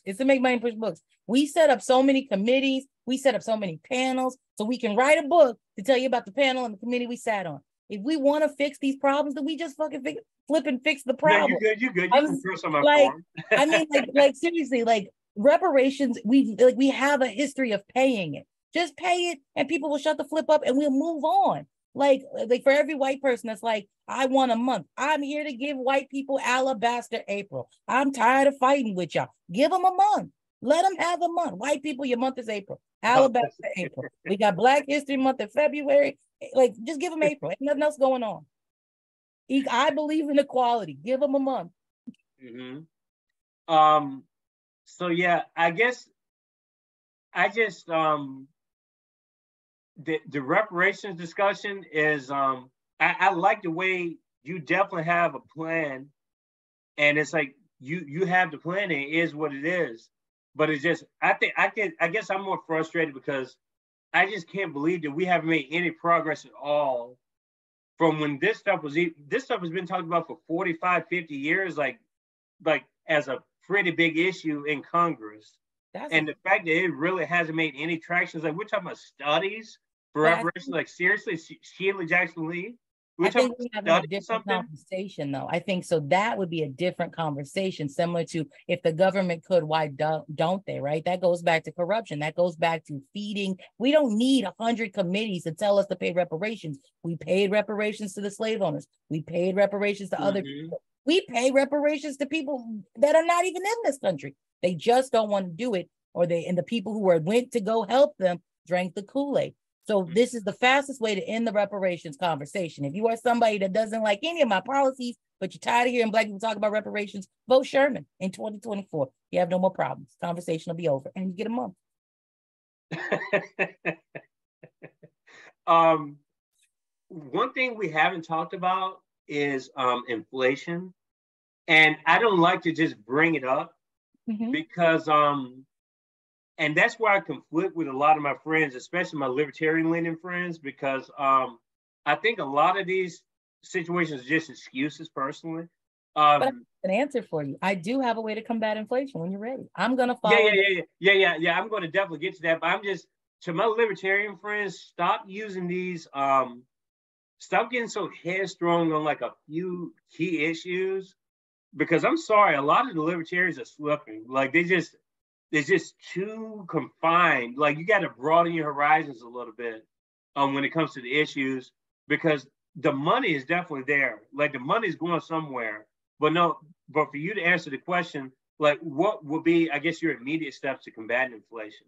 It's to make money and push books. We set up so many committees, we set up so many panels, so we can write a book to tell you about the panel and the committee we sat on. If we want to fix these problems, then we just fucking flip and fix the problem. No, you're good. You can curse on my forum. I mean, like seriously, like reparations, we have a history of paying it. Just pay it and people will shut the flip up and we'll move on. Like for every white person that's like, I want a month. I'm here to give white people alabaster April. I'm tired of fighting with y'all. Give them a month. Let them have a month. White people, your month is April. Alabaster April. We got Black History Month in February. Like, just give them April. Ain't nothing else going on. I believe in equality. Give them a month. Mm-hmm. So yeah, I guess I just the reparations discussion is I like the way you definitely have a plan, and it's like you have the plan and it is what it is. But it's just I guess I'm more frustrated because I just can't believe that we haven't made any progress at all from when this stuff has been talked about for 45, 50 years, like as a pretty big issue in Congress. And the fact that it really hasn't made any traction, like we're talking about studies for reparations, like seriously, Sheila Jackson Lee. I think we have a different conversation, though. I think so. That would be a different conversation, similar to if the government could, why don't they? Right? That goes back to corruption. That goes back to feeding. We don't need 100 committees to tell us to pay reparations. We paid reparations to the slave owners. We paid reparations to other people. We pay reparations to people that are not even in this country. They just don't want to do it, and the people who went to go help them drank the Kool-Aid. So this is the fastest way to end the reparations conversation. If you are somebody that doesn't like any of my policies, but you're tired of hearing Black people talk about reparations, vote Sherman in 2024. You have no more problems. Conversation will be over, and you get a month. One thing we haven't talked about is inflation, and I don't like to just bring it up because and that's why I conflict with a lot of my friends, especially my libertarian-leaning friends, because I think a lot of these situations are just excuses, personally. But I have an answer for you. I do have a way to combat inflation when you're ready. I'm going to follow. Yeah. I'm going to definitely get to that. But I'm just, to my libertarian friends, stop using these, stop getting so headstrong on like a few key issues, because I'm sorry, a lot of the libertarians are slipping. Like it's just too confined. Like you got to broaden your horizons a little bit when it comes to the issues, because the money is definitely there. Like the money is going somewhere. But for you to answer the question, like what would be, I guess, your immediate steps to combat inflation?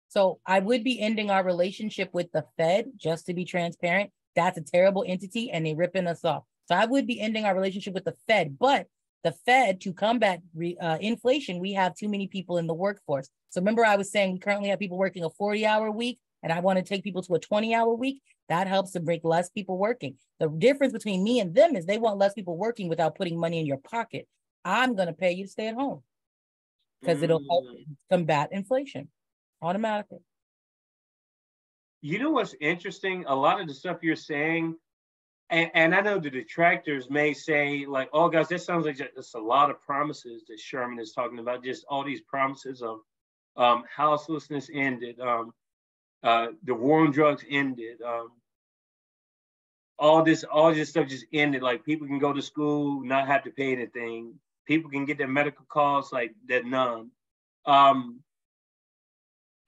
So I would be ending our relationship with the Fed, just to be transparent. That's a terrible entity and they're ripping us off. So I would be ending our relationship with the Fed, but the Fed, to combat inflation, we have too many people in the workforce. So remember I was saying we currently have people working a 40-hour week, and I want to take people to a 20-hour week. That helps to bring less people working. The difference between me and them is they want less people working without putting money in your pocket. I'm going to pay you to stay at home because it'll help combat inflation automatically. You know what's interesting? A lot of the stuff you're saying, and I know the detractors may say, like, oh, guys, that sounds like just a lot of promises that Sherman is talking about, just all these promises of houselessness ended, the war on drugs ended, all this stuff just ended. Like people can go to school, not have to pay anything. People can get their medical costs like that none.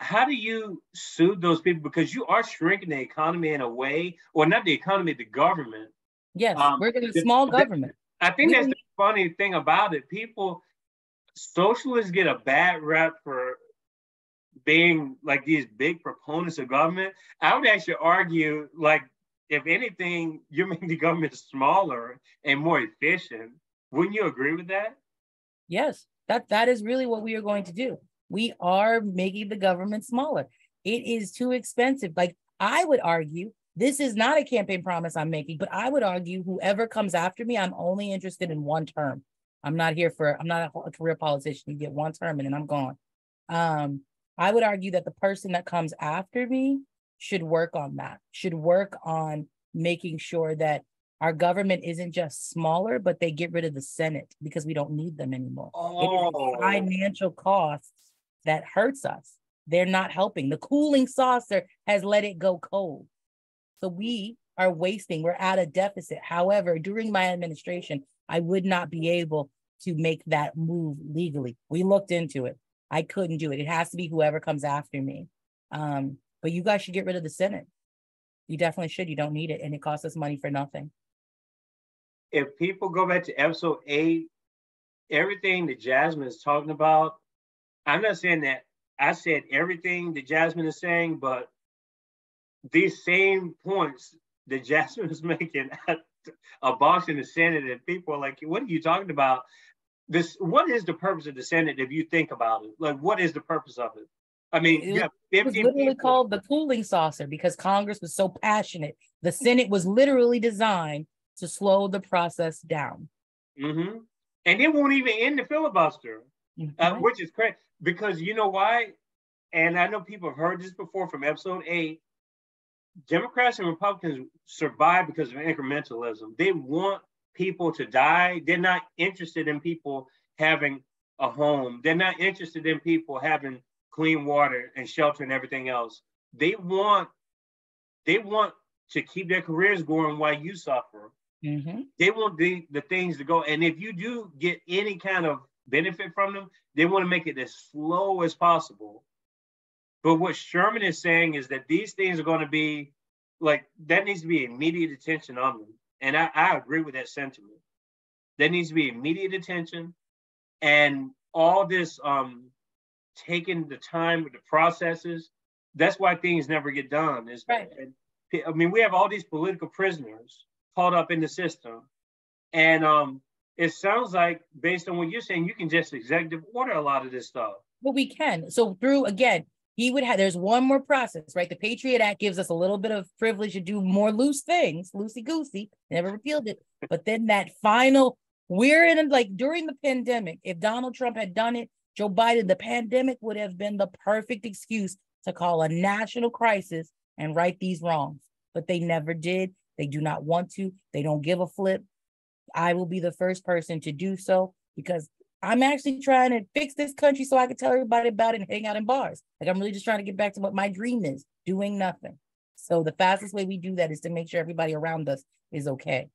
How do you soothe those people? Because you are shrinking the economy in a way, or not the economy, the government. Yes, we're getting a small government. I think that's the funny thing about it. Socialists get a bad rep for being like these big proponents of government. I would actually argue, like, if anything, you're making the government smaller and more efficient. Wouldn't you agree with that? Yes, that is really what we are going to do. We are making the government smaller. It is too expensive. Like I would argue, this is not a campaign promise I'm making, but I would argue whoever comes after me, I'm only interested in one term. I'm not a career politician. You get one term and then I'm gone. I would argue that the person that comes after me should work on that, should work on making sure that our government isn't just smaller, but they get rid of the Senate because we don't need them anymore. It is Oh, financial costs that hurts us. They're not helping. The cooling saucer has let it go cold. So we are wasting, we're at a deficit. However, during my administration, I would not be able to make that move legally. We looked into it. I couldn't do it. It has to be whoever comes after me. But you guys should get rid of the Senate. You definitely should. You don't need it. And it costs us money for nothing. if people go back to episode 8, everything that Jasmine is talking about, I'm not saying that I said everything that Jasmine is saying, but these same points that Jasmine is making abolishing the Senate, and people are like, what are you talking about? What is the purpose of the Senate if you think about it? Like, what is the purpose of it? I mean, you have 15 it was literally people. called the cooling saucer because Congress was so passionate. The Senate was literally designed to slow the process down. Mm-hmm. And it won't even end the filibuster, which is crazy. Because you know why? And I know people have heard this before from episode 8. Democrats and Republicans survive because of incrementalism. They want people to die. They're not interested in people having a home. They're not interested in people having clean water and shelter and everything else. They want to keep their careers going while you suffer. Mm-hmm. They want the things to go. And if you do get any kind of benefit from them, they want to make it as slow as possible. But what Sherman is saying is that these things are going to be like, that needs to be immediate attention on them. And I agree with that sentiment. There needs to be immediate attention, and all this taking the time with the processes. That's why things never get done. Right. I mean, we have all these political prisoners caught up in the system. And it sounds like, based on what you're saying, you can just executive order a lot of this stuff. But we can. So through, again, there's one more process, right? The Patriot Act gives us a little bit of privilege to do more loose things, loosey-goosey, never repealed it. But then that final, we're in, like, during the pandemic, if Donald Trump had done it, Joe Biden, the pandemic would have been the perfect excuse to call a national crisis and right these wrongs. But they never did. They do not want to. They don't give a flip. I will be the first person to do so because I'm actually trying to fix this country so I can tell everybody about it and hang out in bars. Like, I'm really just trying to get back to what my dream is, doing nothing. So the fastest way we do that is to make sure everybody around us is okay.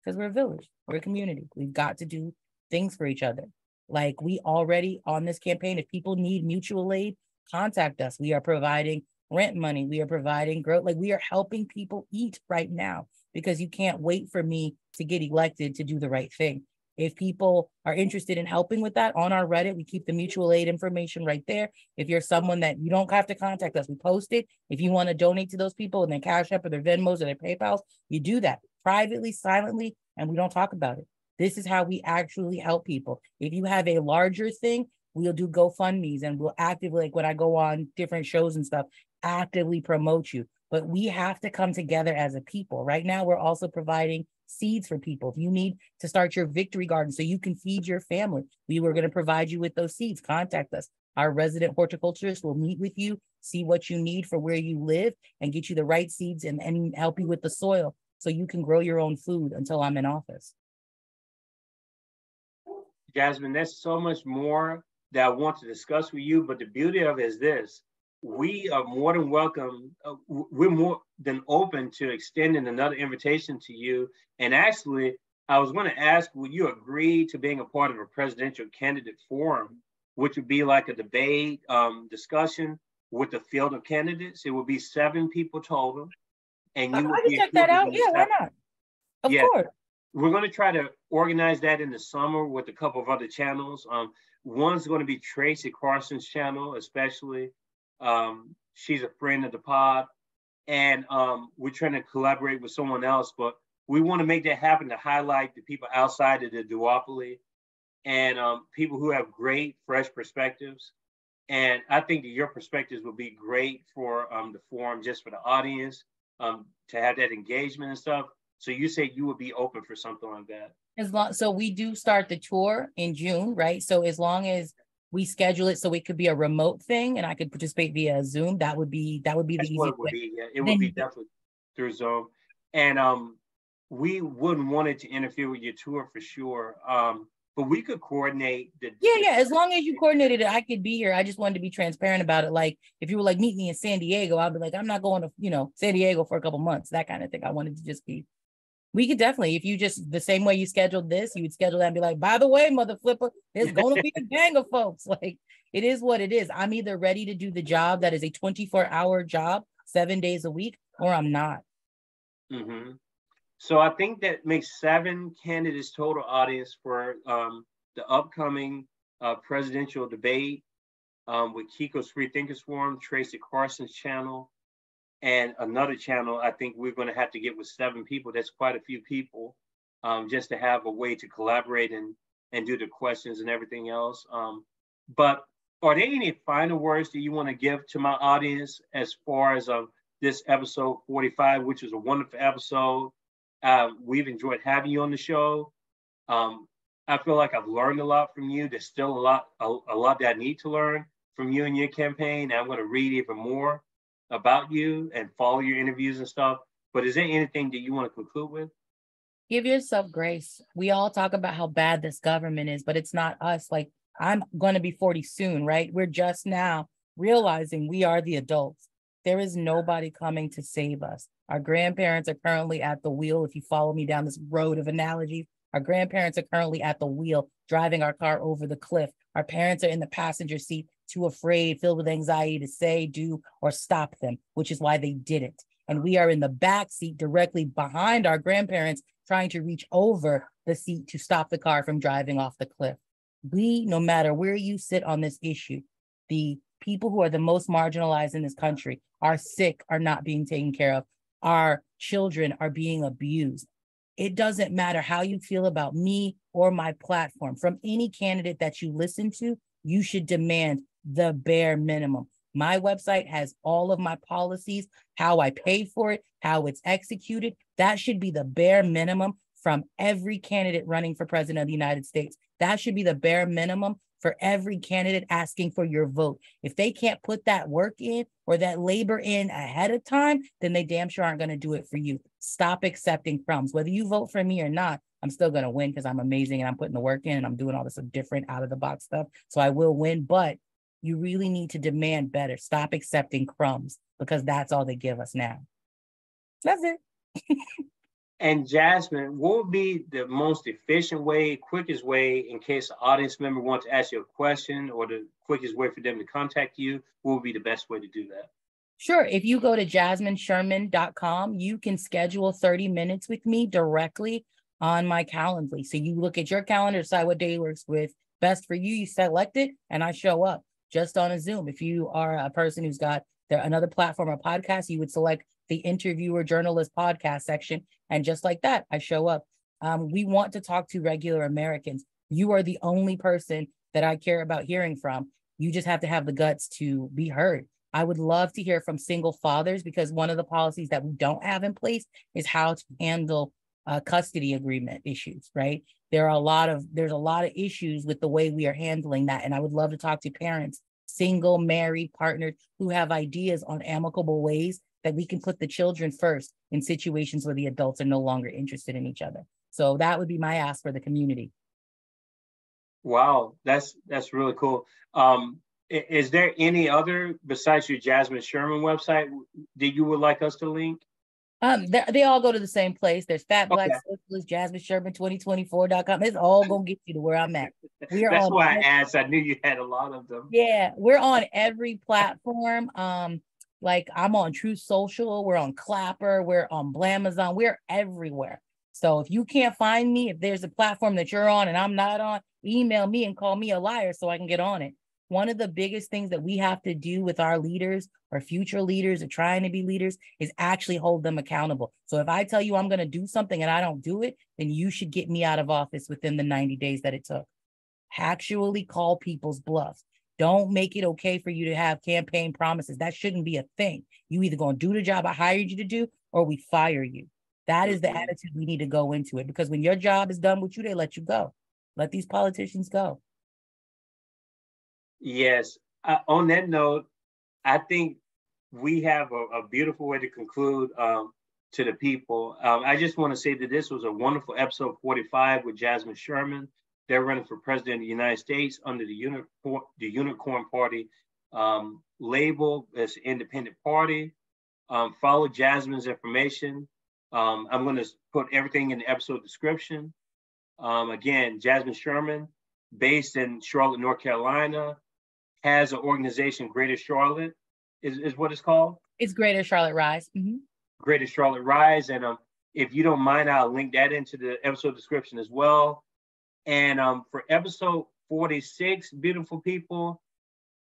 Because we're a village, we're a community. We've got to do things for each other. Like, we already on this campaign, if people need mutual aid, contact us. We are providing rent money. We are providing growth. Like, we are helping people eat right now because you can't wait for me to get elected to do the right thing. If people are interested in helping with that, on our Reddit, we keep the mutual aid information right there. If you're someone that you don't have to contact us, we post it. If you want to donate to those people and their Cash App or their Venmos or their PayPals, you do that privately, silently, and we don't talk about it. This is how we actually help people. If you have a larger thing, we'll do GoFundMes and we'll actively, like when I go on different shows and stuff, actively promote you. But we have to come together as a people. Right now, we're also providing seeds for people. If you need to start your victory garden so you can feed your family, we were going to provide you with those seeds. Contact us. Our resident horticulturist will meet with you, see what you need for where you live, and get you the right seeds and help you with the soil so you can grow your own food until I'm in office. Jasmine, there's so much more that I want to discuss with you, but the beauty of it is this. We are more than welcome. We're more than open to extending another invitation to you. And actually, I was going to ask, would you agree to being a part of a presidential candidate forum, which would be like a debate discussion with the field of candidates? It would be 7 people total. And you I can check that out. Yeah, why not? Of course. We're going to try to organize that in the summer with a couple of other channels. One's going to be Tracy Carson's channel, especially. She's a friend of the pod, and we're trying to collaborate with someone else, but we want to make that happen to highlight the people outside of the duopoly and people who have great, fresh perspectives. And I think that your perspectives would be great for the forum, just for the audience, to have that engagement and stuff. So you say you would be open for something like that? So we do start the tour in June, right? So as long as we schedule it so it could be a remote thing and I could participate via Zoom, that would be the easy way. Yeah, it would be definitely through Zoom. And we wouldn't want it to interfere with your tour for sure. But we could coordinate the Yeah. As long as you coordinated it, I could be here. I just wanted to be transparent about it. Like if you were like, meet me in San Diego, I'd be like, I'm not going to, San Diego for a couple months, that kind of thing. I wanted to just be, we could definitely, if you just, the same way you scheduled this, you would schedule that and be like, by the way, mother flipper, there's going to be a gang of folks. Like it is what it is. I'm either ready to do the job that is a 24-hour job, 7 days a week, or I'm not. Mm-hmm. So I think that makes 7 candidates total audience for the upcoming presidential debate with Kiko's Freethinkers Forum, Tracy Carson's channel, and another channel. I think we're going to have to get with 7 people. That's quite a few people, just to have a way to collaborate and do the questions and everything else. But are there any final words that you want to give to my audience as far as this episode 45, which is a wonderful episode? We've enjoyed having you on the show. I feel like I've learned a lot from you. There's still a lot that I need to learn from you and your campaign. I'm going to read even more about you and follow your interviews and stuff. But is there anything that you want to conclude with? Give yourself grace. We all talk about how bad this government is, but it's not us. Like I'm going to be 40 soon, right? We're just now realizing we are the adults. There is nobody coming to save us. Our grandparents are currently at the wheel. If you follow me down this road of analogies, our grandparents are currently at the wheel, driving our car over the cliff. Our parents are in the passenger seat, too afraid, filled with anxiety to say, do, or stop them, which is why they didn't. And we are in the back seat directly behind our grandparents, trying to reach over the seat to stop the car from driving off the cliff. We, no matter where you sit on this issue, the people who are the most marginalized in this country are sick, are not being taken care of. Our children are being abused. It doesn't matter how you feel about me or my platform. From any candidate that you listen to, you should demand the bare minimum. My website has all of my policies, how I pay for it, how it's executed. That should be the bare minimum from every candidate running for president of the United States. That should be the bare minimum for every candidate asking for your vote. If they can't put that work in or that labor in ahead of time, then they damn sure aren't going to do it for you. Stop accepting crumbs. Whether you vote for me or not, I'm still going to win because I'm amazing and I'm putting the work in and I'm doing all this different out of the box stuff. So I will win, but you really need to demand better. Stop accepting crumbs because that's all they give us now. That's it. And Jasmine, what would be the most efficient way, quickest way, in case the audience member wants to ask you a question, or the quickest way for them to contact you? What would be the best way to do that? Sure. If you go to jasminesherman.com, you can schedule 30 minutes with me directly on my Calendly. So you look at your calendar, decide what day works with best for you. You select it, and I show up just on a Zoom. If you are a person who's got another platform or podcast, you would select the interviewer journalist podcast section. And just like that, I show up. We want to talk to regular Americans. You are the only person that I care about hearing from. You just have to have the guts to be heard. I would love to hear from single fathers, because one of the policies that we don't have in place is how to handle custody agreement issues, right? There's a lot of issues with the way we are handling that. And I would love to talk to parents, single, married, partnered, who have ideas on amicable ways that we can put the children first in situations where the adults are no longer interested in each other. So that would be my ask for the community. Wow, that's really cool. Is there any other, besides your Jasmine Sherman website, that you would like us to link? They all go to the same place. There's Fat Black Socialist, Jasmine Sherman 2024.com. It's all gonna get you to where I'm at. That's why I asked. I knew you had a lot of them. Yeah, we're on every platform. Like I'm on Truth Social, we're on Clapper, we're on Blamazon, we're everywhere. So if you can't find me, if there's a platform that you're on and I'm not on, email me and call me a liar so I can get on it. One of the biggest things that we have to do with our leaders or future leaders or trying to be leaders is actually hold them accountable. So if I tell you I'm going to do something and I don't do it, then you should get me out of office within the 90 days that it took. Actually call people's bluffs. Don't make it okay for you to have campaign promises. That shouldn't be a thing. You either going to do the job I hired you to do or we fire you. That is the attitude we need to go into it, because when your job is done with you, they let you go. Let these politicians go. Yes. On that note, I think we have a beautiful way to conclude. to the people. I just want to say that this was a wonderful episode 45 with Jasmine Sherman. They're running for president of the United States under the Unicorn Party label. It's an independent party. Follow Jasmine's information. I'm going to put everything in the episode description. Again, Jasmine Sherman, based in Charlotte, North Carolina, has an organization, Greater Charlotte, is what it's called. It's Greater Charlotte Rise. Mm-hmm. Greater Charlotte Rise. And if you don't mind, I'll link that into the episode description as well. And for episode 46, beautiful people,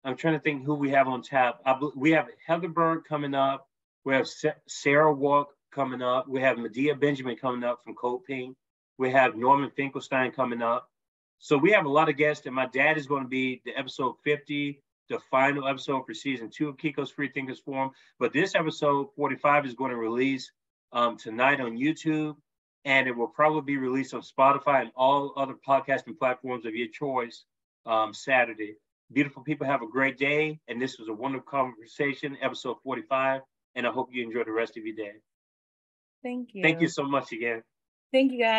I'm trying to think who we have on tap. We have Heather Bird coming up. We have Sarah Walk coming up. We have Medea Benjamin coming up from Coping. We have Norman Finkelstein coming up. So we have a lot of guests, and my dad is going to be the episode 50, the final episode for season 2 of Kiko's Freethinkers Forum. But this episode 45 is going to release tonight on YouTube, and it will probably be released on Spotify and all other podcasting platforms of your choice Saturday. Beautiful people, have a great day. And this was a wonderful conversation, episode 45. And I hope you enjoy the rest of your day. Thank you. Thank you so much again. Thank you, guys.